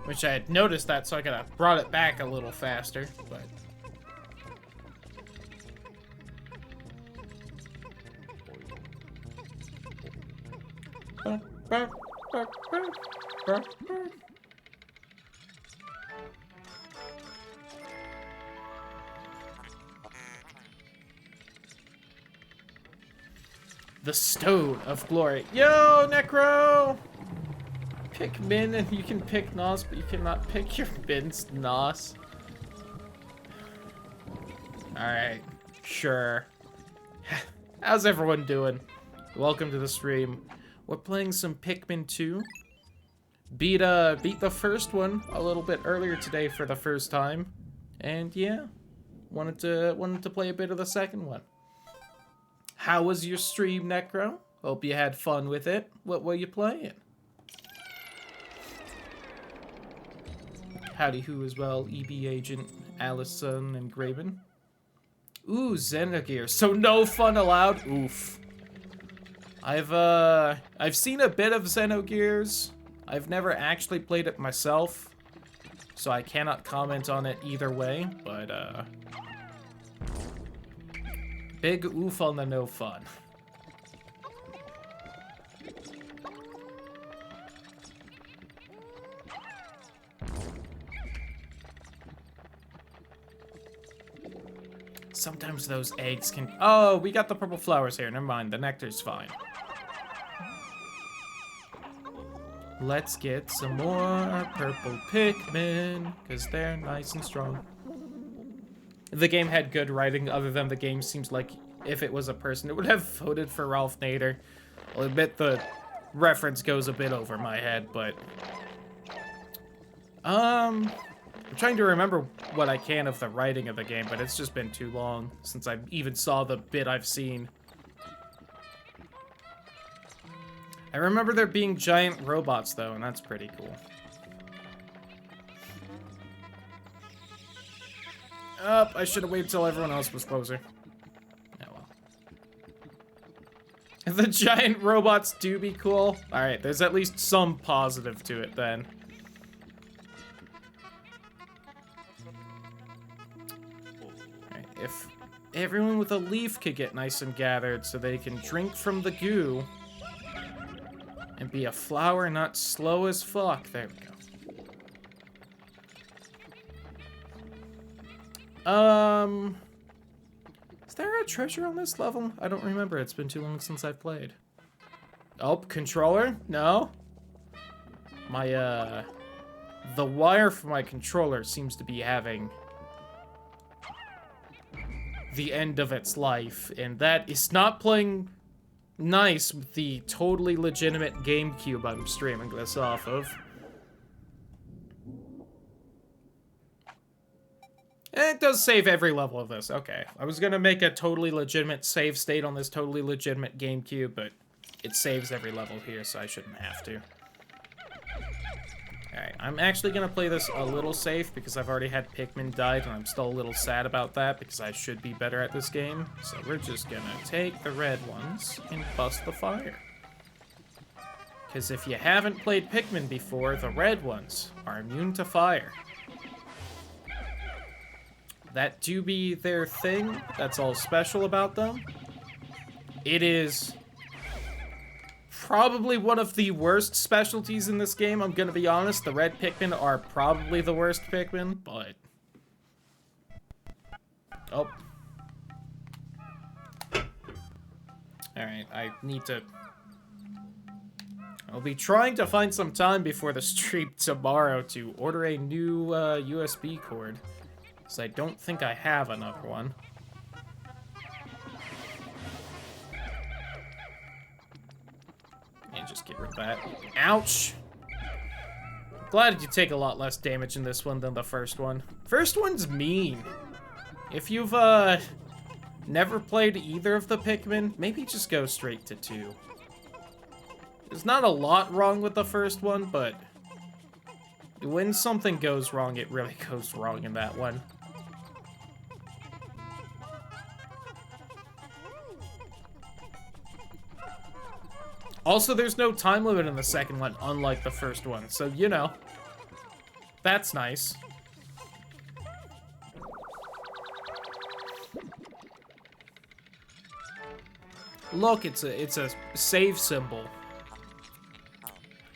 Wish I had noticed that so I could have brought it back a little faster, but... The Stone of Glory. Yo, Necro! Pikmin and you can pick Nos, but you cannot pick your Bin's Nos. Alright, sure. How's everyone doing? Welcome to the stream. We're playing some Pikmin 2. Beat the first one a little bit earlier today for the first time. And yeah, wanted to play a bit of the second one. How was your stream, Necro? Hope you had fun with it. What were you playing? Howdy who as well, EB Agent, Allison, and Graven. Ooh, Xenogear. So no fun allowed? Oof. I've seen a bit of Xenogears. I've never actually played it myself, so I cannot comment on it either way, but big oof on the no fun. Sometimes those eggs can... Oh, we got the purple flowers here. Never mind, the nectar's fine. Let's get some more purple Pikmin, because they're nice and strong. The game had good writing, other than the game seems like if it was a person, it would have voted for Ralph Nader. I'll admit the reference goes a bit over my head, but... I'm trying to remember what I can of the writing of the game, but it's just been too long since I even saw the bit I've seen. I remember there being giant robots, though, and that's pretty cool. I should have waited till everyone else was closer. Oh, well. The giant robots do be cool. Alright, there's at least some positive to it, then. Alright, if everyone with a leaf could get nice and gathered so they can drink from the goo and be a flower not slow as fuck. There we go. Is there a treasure on this level? I don't remember. It's been too long since I've played. Oh, controller? No? My, the wire for my controller seems to be having the end of its life, and that is not playing nice with the totally legitimate GameCube I'm streaming this off of. It does save every level of this. Okay. I was gonna make a totally legitimate save state on this totally legitimate GameCube, but it saves every level here, so I shouldn't have to. Alright, I'm actually gonna play this a little safe because I've already had Pikmin died, and I'm still a little sad about that because I should be better at this game. So we're just gonna take the red ones and bust the fire. Because if you haven't played Pikmin before, the red ones are immune to fire. That do be their thing. That's all special about them. It is probably one of the worst specialties in this game, I'm gonna be honest. The red Pikmin are probably the worst Pikmin, but... Oh. Alright, I need to... I'll be trying to find some time before the stream tomorrow to order a new USB cord. Because I don't think I have another one. And just get rid of that. Ouch! Glad you take a lot less damage in this one than the first one. First one's mean. If you've, never played either of the Pikmin, maybe just go straight to 2. There's not a lot wrong with the first one, but when something goes wrong, it really goes wrong in that one. Also, there's no time limit in the second one, unlike the first one. So, you know, that's nice. Look, it's a save symbol.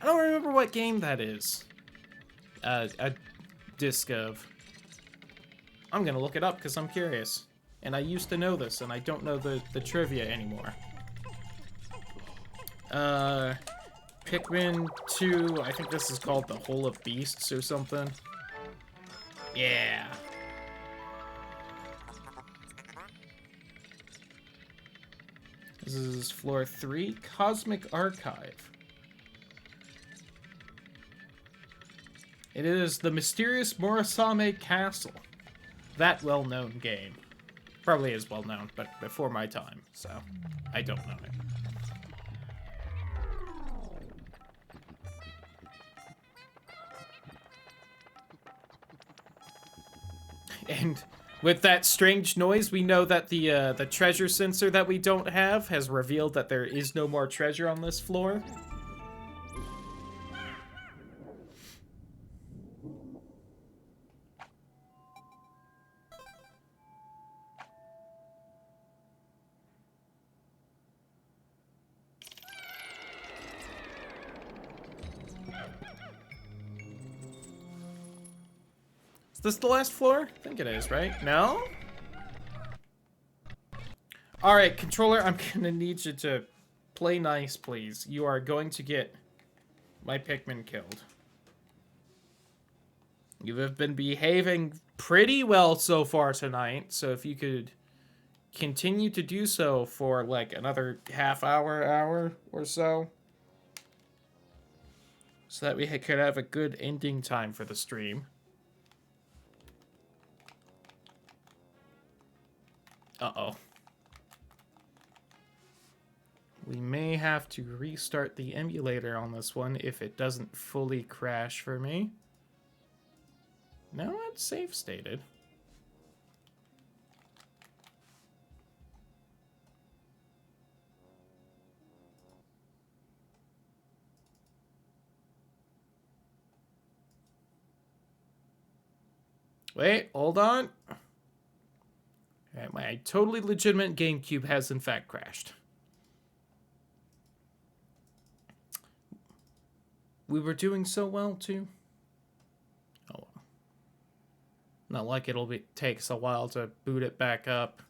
I don't remember what game that is. A disc of. I'm gonna look it up because I'm curious. And I used to know this, and I don't know the trivia anymore. Pikmin 2, I think this is called the Hole of Beasts or something. Yeah. This is floor 3, Cosmic Archive. It is the mysterious Morasame Castle. That well-known game. Probably is well-known, but before my time, so I don't know it. And with that strange noise, we know that the treasure sensor that we don't have has revealed that there is no more treasure on this floor. Is this the last floor? I think it is, right? No? Alright, controller, I'm gonna need you to play nice, please. You are going to get my Pikmin killed. You have been behaving pretty well so far tonight, so if you could continue to do so for like another half hour or so, so that we could have a good ending time for the stream. Uh-oh. We may have to restart the emulator on this one if it doesn't fully crash for me. No, it's save stated. Wait, hold on. Alright, my totally legitimate GameCube has in fact crashed. We were doing so well, too. Oh well. Not like takes a while to boot it back up.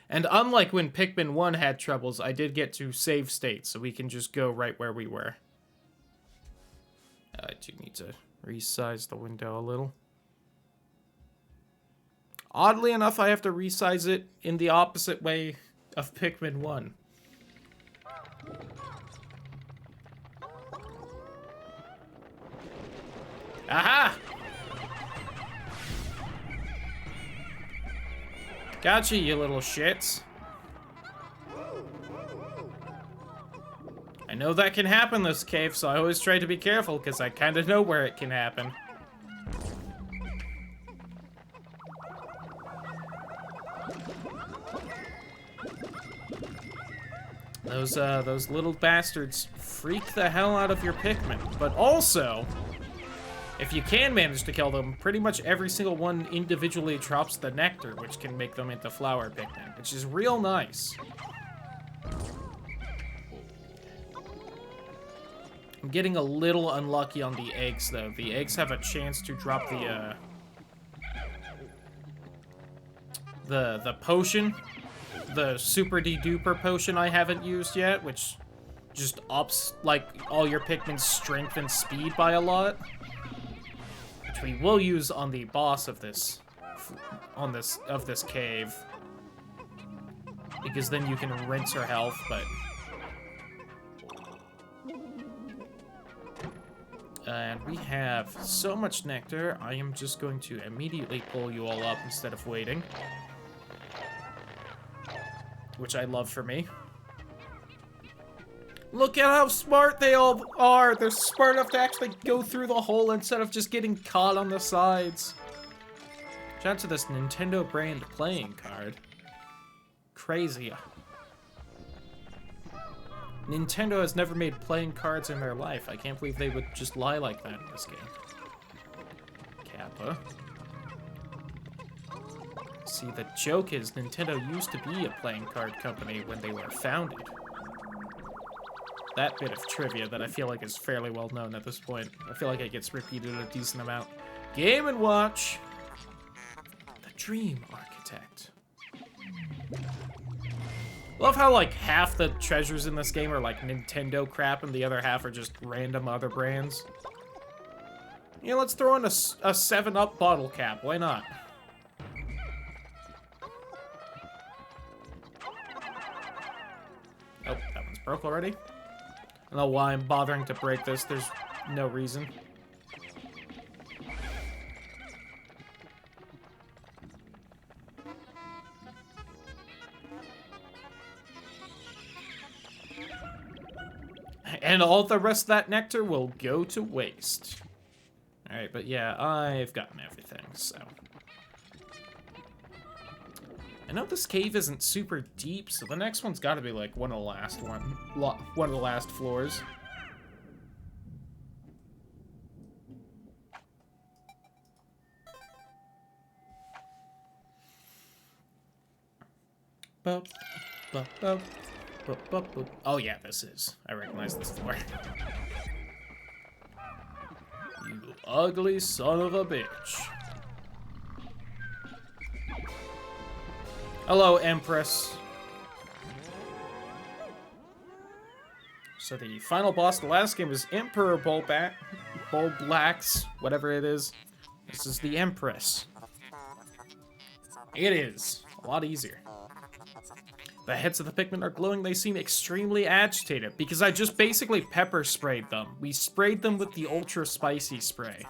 And unlike when Pikmin 1 had troubles, I did get to save state, so we can just go right where we were. I do need to resize the window a little. Oddly enough, I have to resize it in the opposite way of Pikmin 1. Aha! Gotcha, you little shits. I know that can happen in this cave, so I always try to be careful, because I kind of know where it can happen. Those little bastards freak the hell out of your Pikmin. But also, if you can manage to kill them, pretty much every single one individually drops the nectar, which can make them into flower Pikmin, which is real nice. I'm getting a little unlucky on the eggs, though. The eggs have a chance to drop the potion. The super de-duper potion I haven't used yet, which just ups, like, all your Pikmin's strength and speed by a lot. Which we will use on the boss of this cave. Because then you can rinse her health, but... And we have so much nectar, I am just going to immediately pull you all up instead of waiting. Which I love for me. Look at how smart they all are! They're smart enough to actually go through the hole instead of just getting caught on the sides. Shout out to this Nintendo brand playing card. Crazy. Nintendo has never made playing cards in their life. I can't believe they would just lie like that in this game. Kappa. See, the joke is Nintendo used to be a playing card company when they were founded. That bit of trivia that I feel like is fairly well known at this point. I feel like it gets repeated a decent amount. Game & Watch. The Dream Architect. Love how, like, half the treasures in this game are, like, Nintendo crap and the other half are just random other brands. Yeah, let's throw in a 7-Up bottle cap. Why not? Oh, that one's broke already. I don't know why I'm bothering to break this. There's no reason. And all the rest of that nectar will go to waste. Alright, but yeah, I've gotten everything, so... I know this cave isn't super deep, so the next one's got to be like one of the last floors. Oh yeah, this is. I recognize this floor. You ugly son of a bitch. Hello, Empress. So the final boss of the last game was Emperor Bulblax, whatever it is. This is the Empress. It is a lot easier. The heads of the Pikmin are glowing. They seem extremely agitated because I just basically pepper sprayed them. We sprayed them with the ultra spicy spray.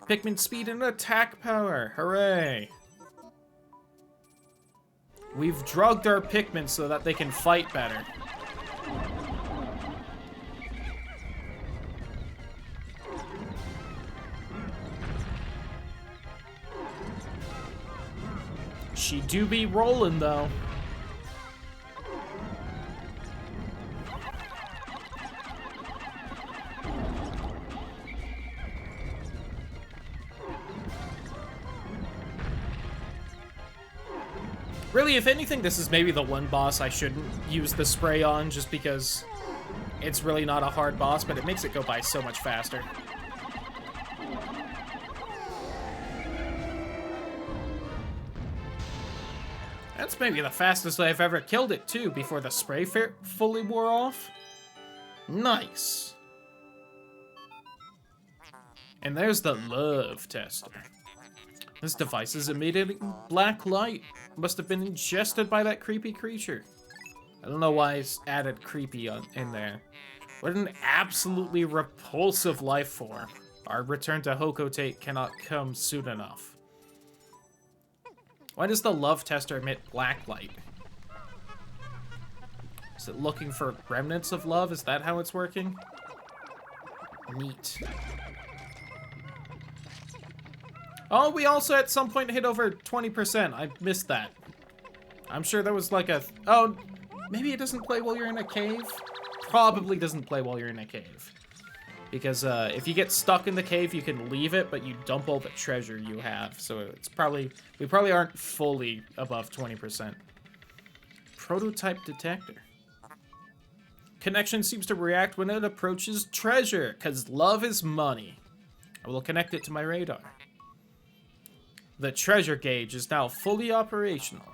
Pikmin speed and attack power. Hooray. We've drugged our Pikmin so that they can fight better. She do be rolling, though. Really, if anything, this is maybe the one boss I shouldn't use the spray on, just because it's really not a hard boss, but it makes it go by so much faster. That's maybe the fastest I've ever killed it, too, before the spray fully wore off. Nice. And there's the love tester. This device is emitting black light. Must have been ingested by that creepy creature. I don't know why it's added creepy in there. What an absolutely repulsive life form. Our return to Hokotate cannot come soon enough. Why does the love tester emit black light? Is it looking for remnants of love? Is that how it's working? Neat. Oh, we also at some point hit over 20%. I missed that. I'm sure there was like a... Oh, maybe it doesn't play while you're in a cave? Probably doesn't play while you're in a cave. Because if you get stuck in the cave, you can leave it, but you dump all the treasure you have. So it's probably... We probably aren't fully above 20%. Prototype detector. Connection seems to react when it approaches treasure, because love is money. I will connect it to my radar. The treasure gauge is now fully operational.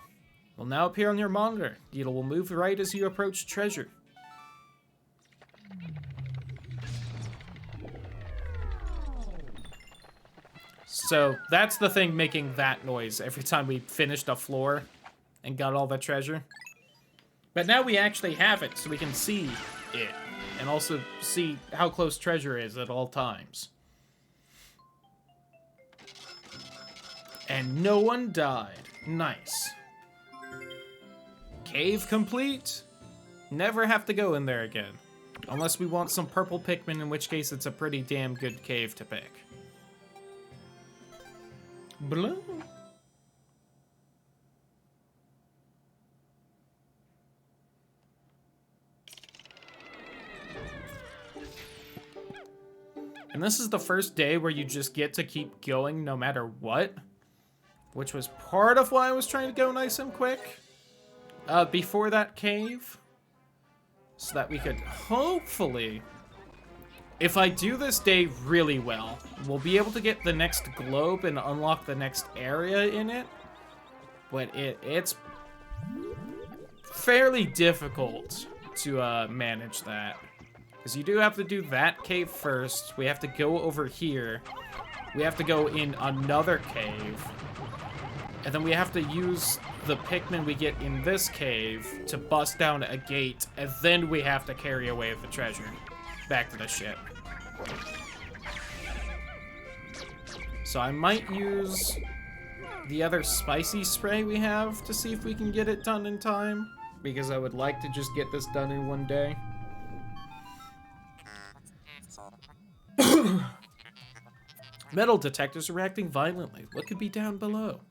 Will now appear on your monitor. Needle will move right as you approach treasure. So that's the thing making that noise every time we finished a floor and got all the treasure. But now we actually have it, so we can see it and also see how close treasure is at all times. And no one died. Nice. Cave complete. Never have to go in there again. Unless we want some purple Pikmin, in which case it's a pretty damn good cave to pick. Blue. And this is the first day where you just get to keep going no matter what. Which was part of why I was trying to go nice and quick. Before that cave. So that we could hopefully... If I do this day really well, we'll be able to get the next globe and unlock the next area in it. But it's fairly difficult to manage that. Because you do have to do that cave first. We have to go over here. We have to go in another cave. And then we have to use the Pikmin we get in this cave to bust down a gate. And then we have to carry away the treasure back to the ship. So I might use the other spicy spray we have to see if we can get it done in time. Because I would like to just get this done in one day. Metal detectors are reacting violently. What could be down below?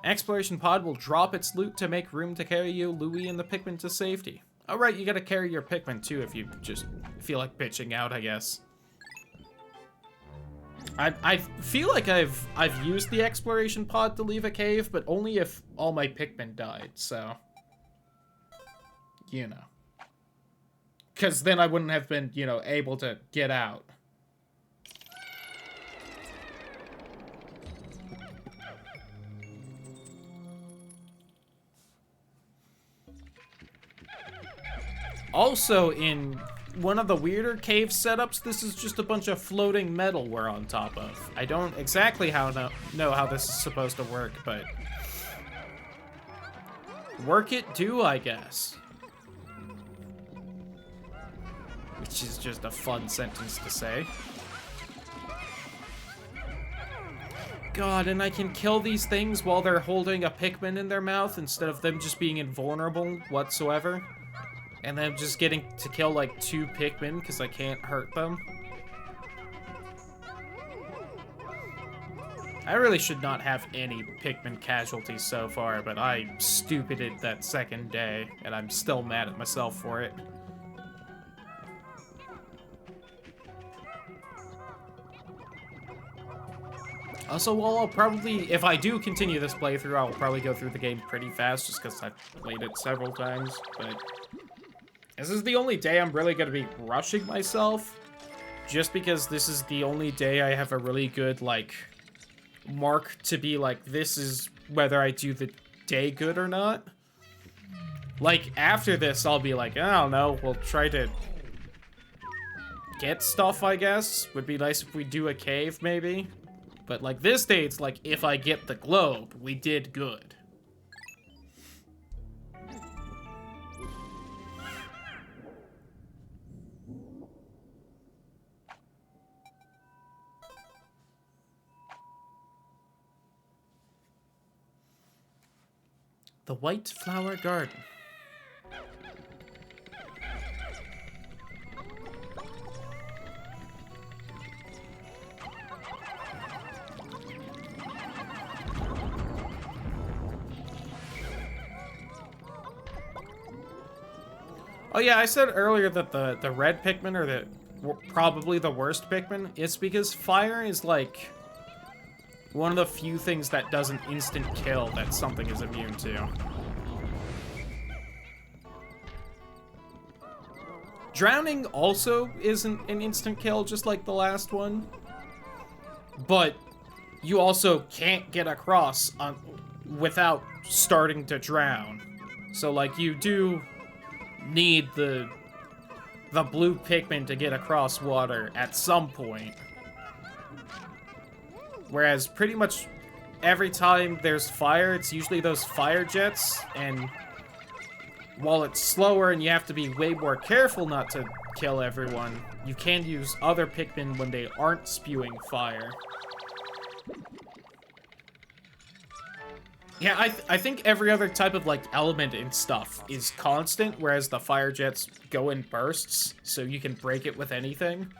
Exploration pod will drop its loot to make room to carry you, Louie, and the Pikmin to safety. Alright, you gotta carry your Pikmin too if you just feel like bitching out, I guess. I feel like I've used the exploration pod to leave a cave, but only if all my Pikmin died, so... You know. Because then I wouldn't have been, you know, able to get out. Also, in one of the weirder cave setups, this is just a bunch of floating metal we're on top of. I don't exactly know how this is supposed to work, but work it do, I guess. Which is just a fun sentence to say. God, and I can kill these things while they're holding a Pikmin in their mouth instead of them just being invulnerable whatsoever. And then just getting to kill like 2 Pikmin because I can't hurt them. I really should not have any Pikmin casualties so far, but I stupided that second day, and I'm still mad at myself for it. Also, while I'll probably, if I do continue this playthrough, I'll probably go through the game pretty fast, just because I've played it several times, but this is the only day I'm really going to be rushing myself, just because this is the only day I have a really good, like, mark to be like, this is whether I do the day good or not. Like, after this, I'll be like, I don't know, we'll try to get stuff, I guess. Would be nice if we do a cave, maybe. But, like, this day, it's like, if I get the globe, we did good. The White Flower Garden. Oh yeah, I said earlier that the red Pikmin are probably the worst Pikmin. It's because fire is like one of the few things that doesn't instant kill that something is immune to. Drowning also isn't an instant kill, just like the last one. But you also can't get across without starting to drown. So, like, you do need the blue Pikmin to get across water at some point. Whereas pretty much every time there's fire, it's usually those fire jets, and while it's slower and you have to be way more careful not to kill everyone, you can use other Pikmin when they aren't spewing fire. Yeah, I think every other type of, like, element and stuff is constant, whereas the fire jets go in bursts, so you can break it with anything.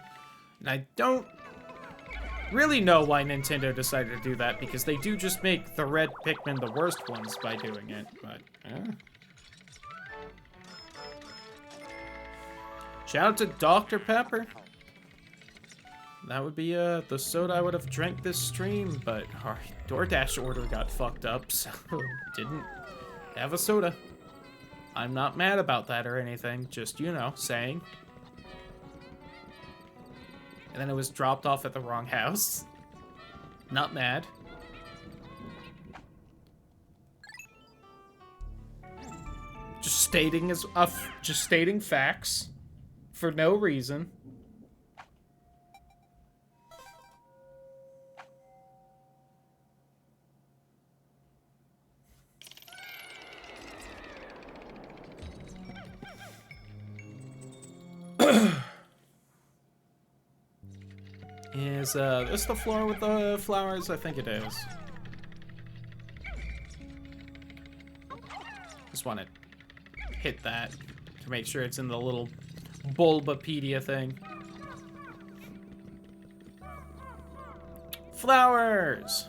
And I don't really know why Nintendo decided to do that, because they do just make the red Pikmin the worst ones by doing it, but, Shout out to Dr. Pepper. That would be, the soda I would have drank this stream, but our DoorDash order got fucked up, so didn't have a soda. I'm not mad about that or anything, just, you know, saying. And then it was dropped off at the wrong house. Not mad. Just stating facts for no reason. Is this the floor with the flowers? I think it is. Just want to hit that to make sure it's in the little Bulbapedia thing. Flowers!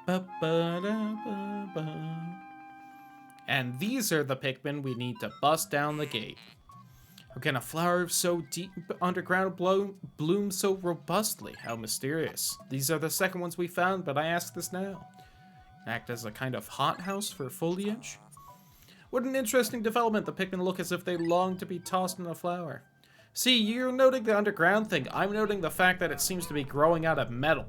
Ba-ba-da-ba-ba. And these are the Pikmin we need to bust down the gate. How can a flower so deep underground bloom so robustly? How mysterious. These are the second ones we found, but I ask this now. Act as a kind of hothouse for foliage? What an interesting development. The Pikmin look as if they long to be tossed in a flower. See, you're noting the underground thing. I'm noting the fact that it seems to be growing out of metal.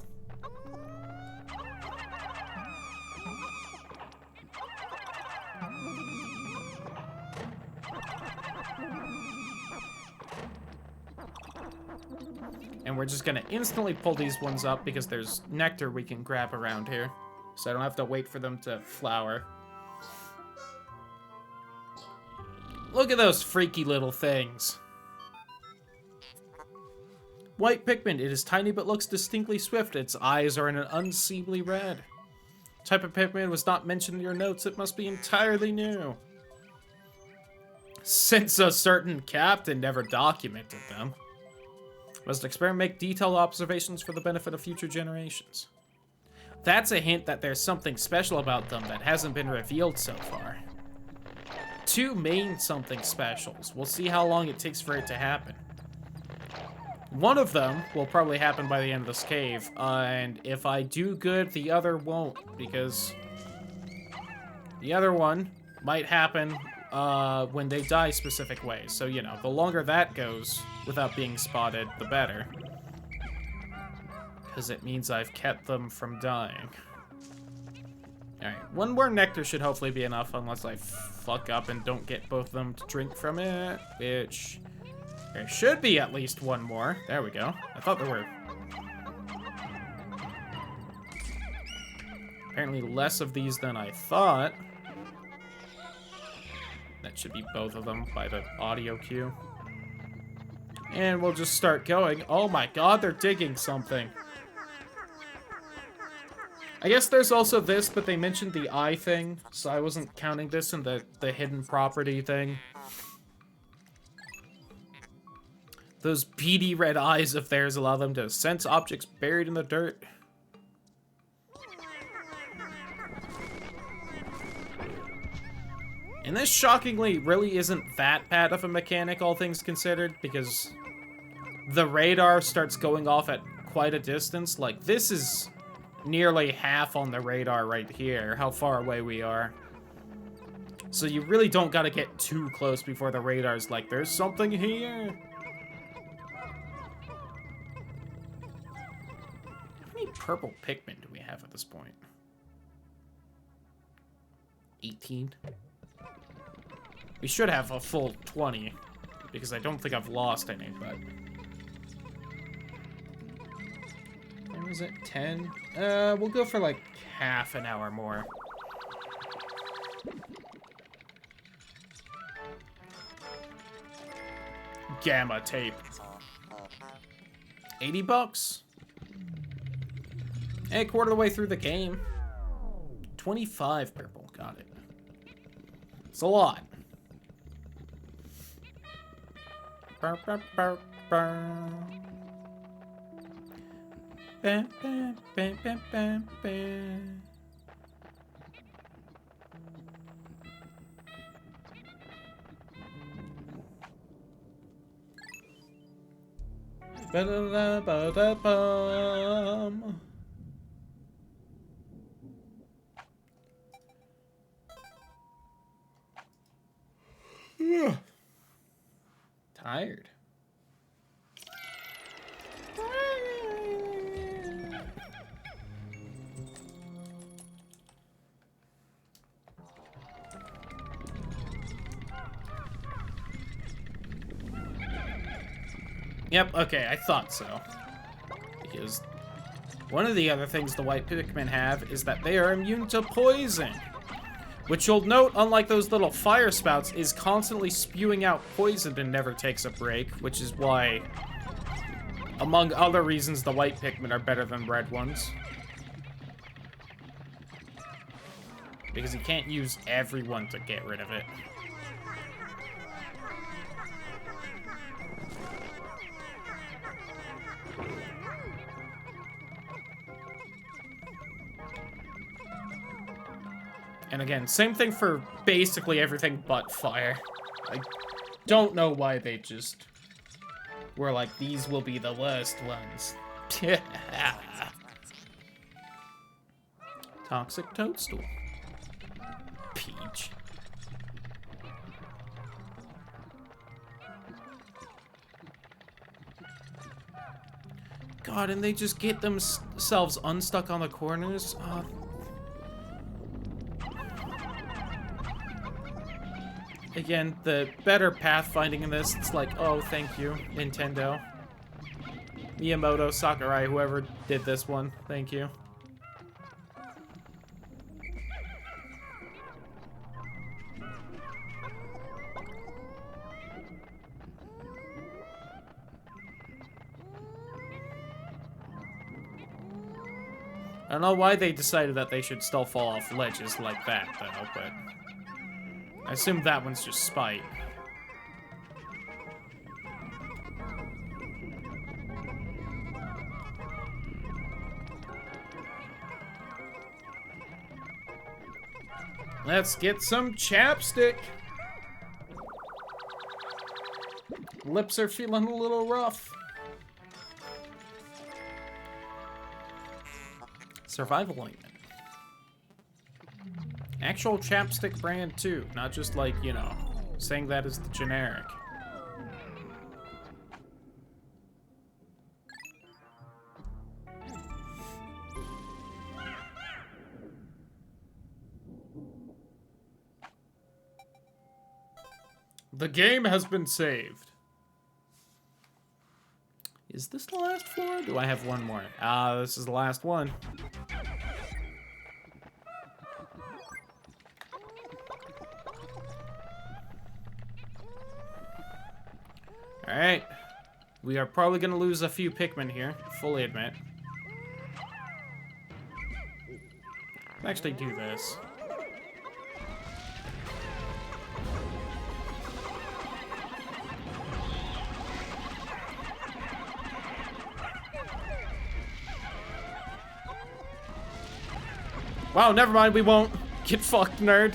And we're just gonna instantly pull these ones up because there's nectar we can grab around here. So I don't have to wait for them to flower. Look at those freaky little things. White Pikmin. It is tiny but looks distinctly swift. Its eyes are in an unseemly red. Type of Pikmin was not mentioned in your notes. It must be entirely new. Since a certain captain never documented them. Must experiment, make detailed observations for the benefit of future generations. That's a hint that there's something special about them that hasn't been revealed so far. 2 main something specials. We'll see how long it takes for it to happen. One of them will probably happen by the end of this cave, and if I do good, the other won't, because the other one might happen when they die specific ways. So, you know, the longer that goes without being spotted, the better. Because it means I've kept them from dying. Alright, 1 more nectar should hopefully be enough, unless I fuck up and don't get both of them to drink from it, which... there should be at least 1 more. There we go. I thought there were... apparently less of these than I thought. That should be both of them by the audio cue. And we'll just start going. Oh my god, they're digging something. I guess there's also this, but they mentioned the eye thing, so I wasn't counting this in the hidden property thing. Those beady red eyes of theirs allow them to sense objects buried in the dirt. And this, shockingly, really isn't that bad of a mechanic, all things considered, because the radar starts going off at quite a distance. Like, this is nearly half on the radar right here, how far away we are. So you really don't gotta get too close before the radar's like, there's something here. How many purple Pikmin do we have at this point? 18? We should have a full 20, because I don't think I've lost any, but... where is it? 10? We'll go for like half an hour more. Gamma tape. 80 bucks. Hey, quarter of the way through the game. 25 purple. Got it. It's a lot. Burr, burr, burr, burr. Bam, bam, bam, bam, bam, bam. Ba-da-da-ba-da-bum. Tired. Yep, okay, I thought so. Because one of the other things the white Pikmin have is that they are immune to poison. Which you'll note, unlike those little fire spouts, is constantly spewing out poison and never takes a break, which is why, among other reasons, the white Pikmin are better than red ones. Because you can't use everyone to get rid of it. And again, same thing for basically everything but fire. I don't know why they just were like, these will be the worst ones. Toxic toadstool. Peach. God, and they just get themselves unstuck on the corners. Again, the better pathfinding in this, it's like, oh, thank you, Nintendo. Miyamoto, Sakurai, whoever did this one, thank you. I don't know why they decided that they should still fall off ledges like that, though, but... I assume that one's just spite. Let's get some chapstick. Lips are feeling a little rough. Survival ointment. Actual chapstick brand too, not just like, you know, saying that is the generic. The game has been saved. Is this the last floor? Do I have one more? Ah, this is the last one. Alright. We are probably going to lose a few Pikmin here, fully admit. Let's actually do this. Wow, never mind, we won't. Get fucked, nerd.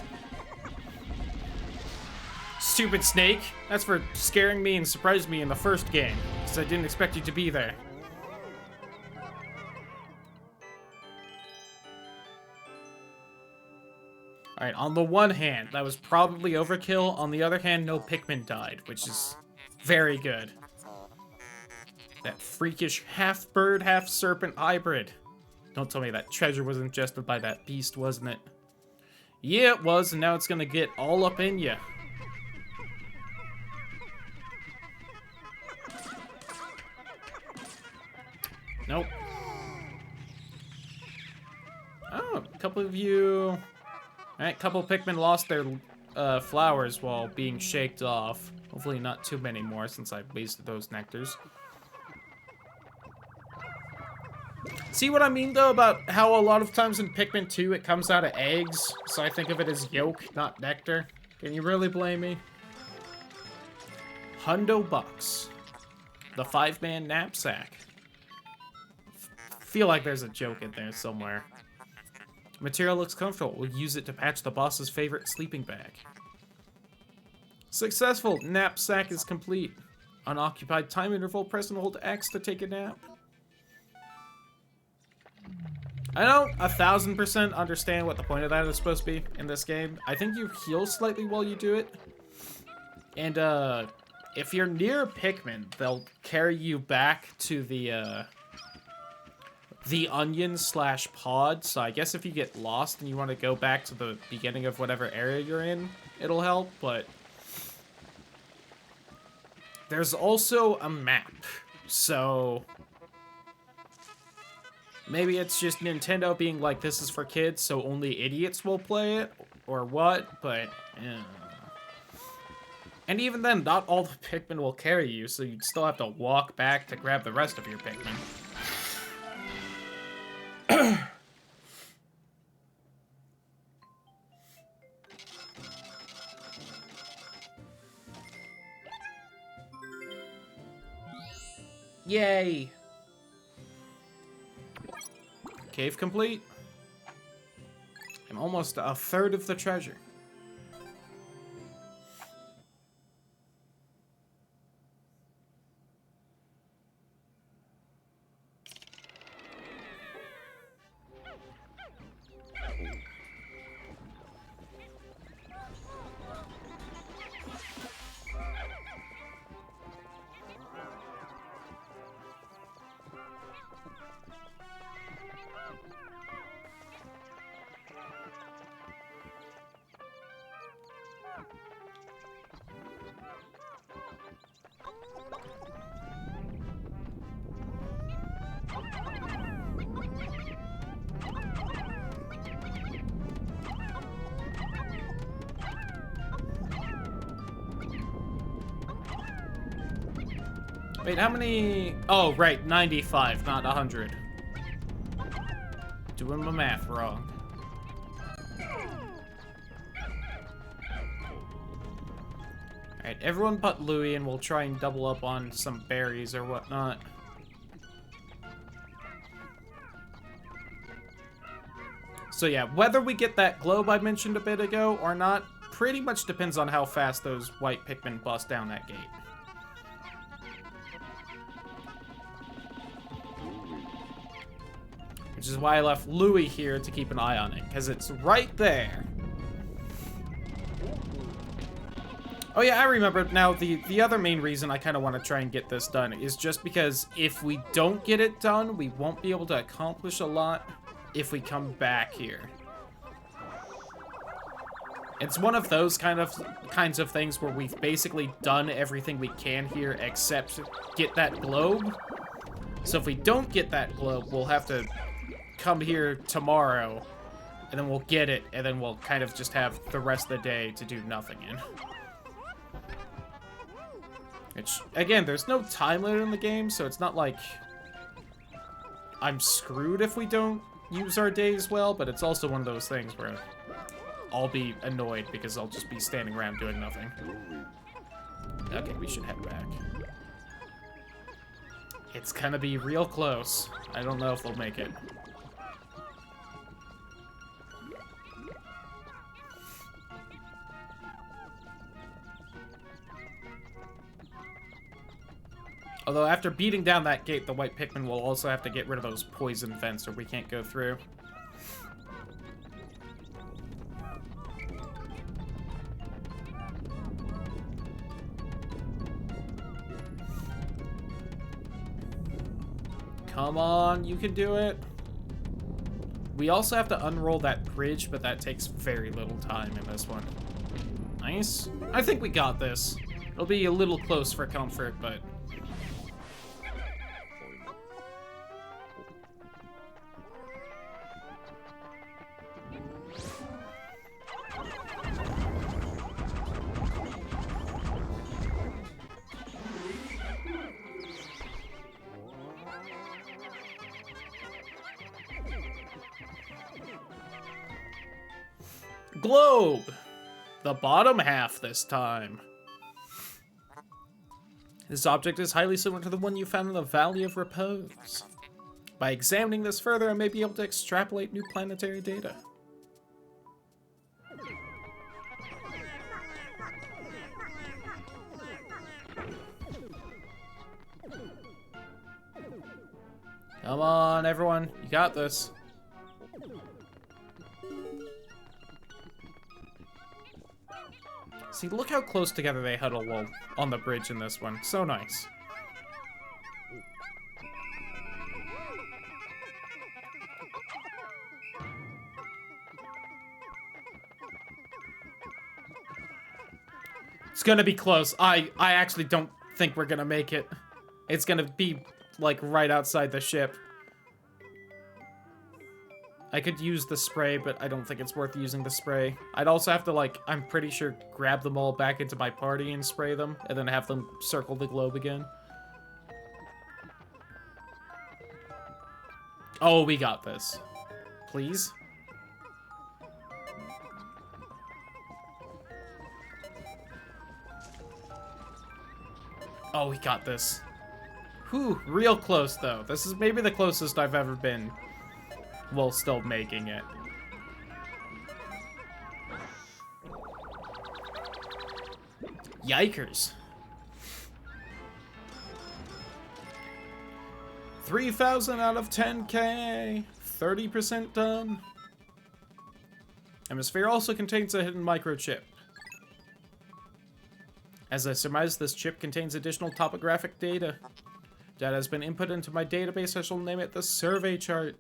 Stupid snake. That's for scaring me and surprising me in the first game, because I didn't expect you to be there. Alright, on the one hand, that was probably overkill. On the other hand, no Pikmin died, which is very good. That freakish half-bird, half-serpent hybrid. Don't tell me that treasure was ingested by that beast, wasn't it? Yeah, it was, and now it's gonna get all up in ya. Nope. Oh, a couple of you... Alright, a couple of Pikmin lost their flowers while being shaked off. Hopefully not too many more, since I wasted those nectars. See what I mean, though, about how a lot of times in Pikmin 2 it comes out of eggs, so I think of it as yolk, not nectar. Can you really blame me? Hundo Bucks. The 5-man knapsack. Feel like there's a joke in there somewhere. Material looks comfortable. We'll use it to patch the boss's favorite sleeping bag. Successful. Knapsack is complete. Unoccupied time interval. Press and hold X to take a nap. I don't 1000% understand what the point of that is supposed to be in this game. I think you heal slightly while you do it. And, if you're near Pikmin, they'll carry you back to the onion/pod. So I guess if you get lost and you want to go back to the beginning of whatever area you're in, it'll help, but... There's also a map, so... Maybe it's just Nintendo being like, this is for kids, so only idiots will play it, or what, but... And even then, not all the Pikmin will carry you, so you'd still have to walk back to grab the rest of your Pikmin. Yay! Cave complete. I'm almost a third of the treasure. Wait, how many... Oh, right, 95, not 100. Doing my math wrong. Alright, everyone but Louie, and we'll try and double up on some berries or whatnot. So yeah, whether we get that globe I mentioned a bit ago or not, pretty much depends on how fast those white Pikmin bust down that gate. Which is why I left Louie here to keep an eye on it, because it's right there. Oh yeah, I remember now. The other main reason I kind of want to try and get this done is just because if we don't get it done, we won't be able to accomplish a lot if we come back here. It's one of those kinds of things where we've basically done everything we can here except get that globe. So if we don't get that globe, we'll have to come here tomorrow, and then we'll get it, and then we'll kind of just have the rest of the day to do nothing in. Which, again, there's no time limit in the game, so it's not like I'm screwed if we don't use our days well, but it's also one of those things where I'll be annoyed because I'll just be standing around doing nothing. Okay, we should head back. It's gonna be real close. I don't know if we'll make it. Although after beating down that gate, the white Pikmin will also have to get rid of those poison vents or we can't go through. Come on, you can do it. We also have to unroll that bridge, but that takes very little time in this one. Nice. I think we got this. It'll be a little close for comfort, but... globe! The bottom half this time. This object is highly similar to the one you found in the Valley of Repose. By examining this further, I may be able to extrapolate new planetary data. Come on, everyone. You got this. See, look how close together they huddle on the bridge in this one. So nice. It's gonna be close. I actually don't think we're gonna make it. It's gonna be, like, right outside the ship. I could use the spray, but I don't think it's worth using the spray. I'd also have to, like, I'm pretty sure grab them all back into my party and spray them, and then have them circle the globe again. Oh, we got this. Please? Oh, we got this. Whew, real close, though. This is maybe the closest I've ever been while still making it. Yikers. 3,000 out of 10K. 30% done. Hemisphere also contains a hidden microchip. As I surmise, this chip contains additional topographic data. Data has been input into my database. I shall name it the survey chart.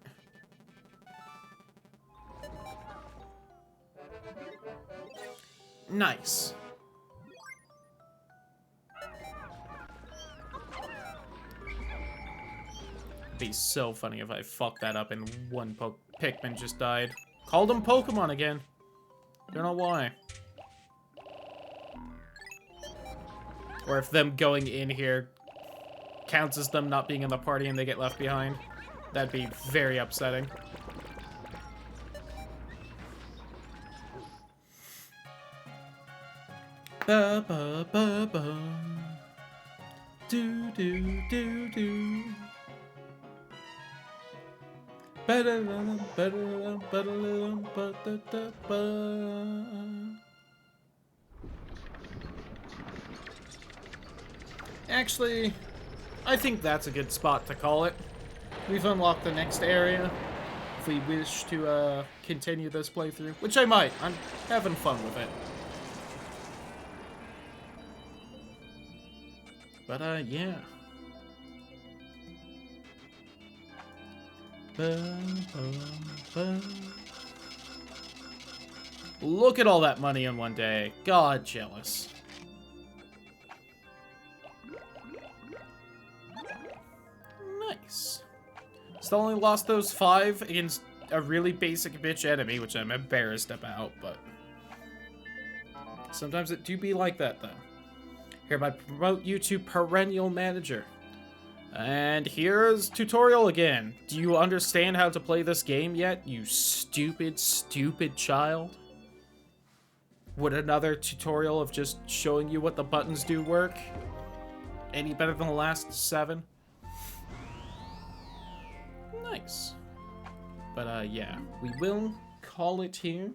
Nice. It'd be so funny if I fucked that up and one Pikmin just died. Called him Pokemon again. Don't know why. Or if them going in here counts as them not being in the party and they get left behind. That'd be very upsetting. Ba ba ba ba. Do do do do. Actually, I think that's a good spot to call it. We've unlocked the next area. If we wish to continue this playthrough, which I might. I'm having fun with it. But yeah. Look at all that money in one day. God, jealous. Nice. Still only lost those 5 against a really basic bitch enemy, which I'm embarrassed about, but sometimes it do be like that, though. Hereby promote you to Perennial Manager. And here's tutorial again. Do you understand how to play this game yet, you stupid, stupid child? Would another tutorial of just showing you what the buttons do work any better than the last 7? Nice. But yeah, we will call it here.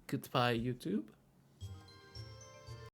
Goodbye, YouTube.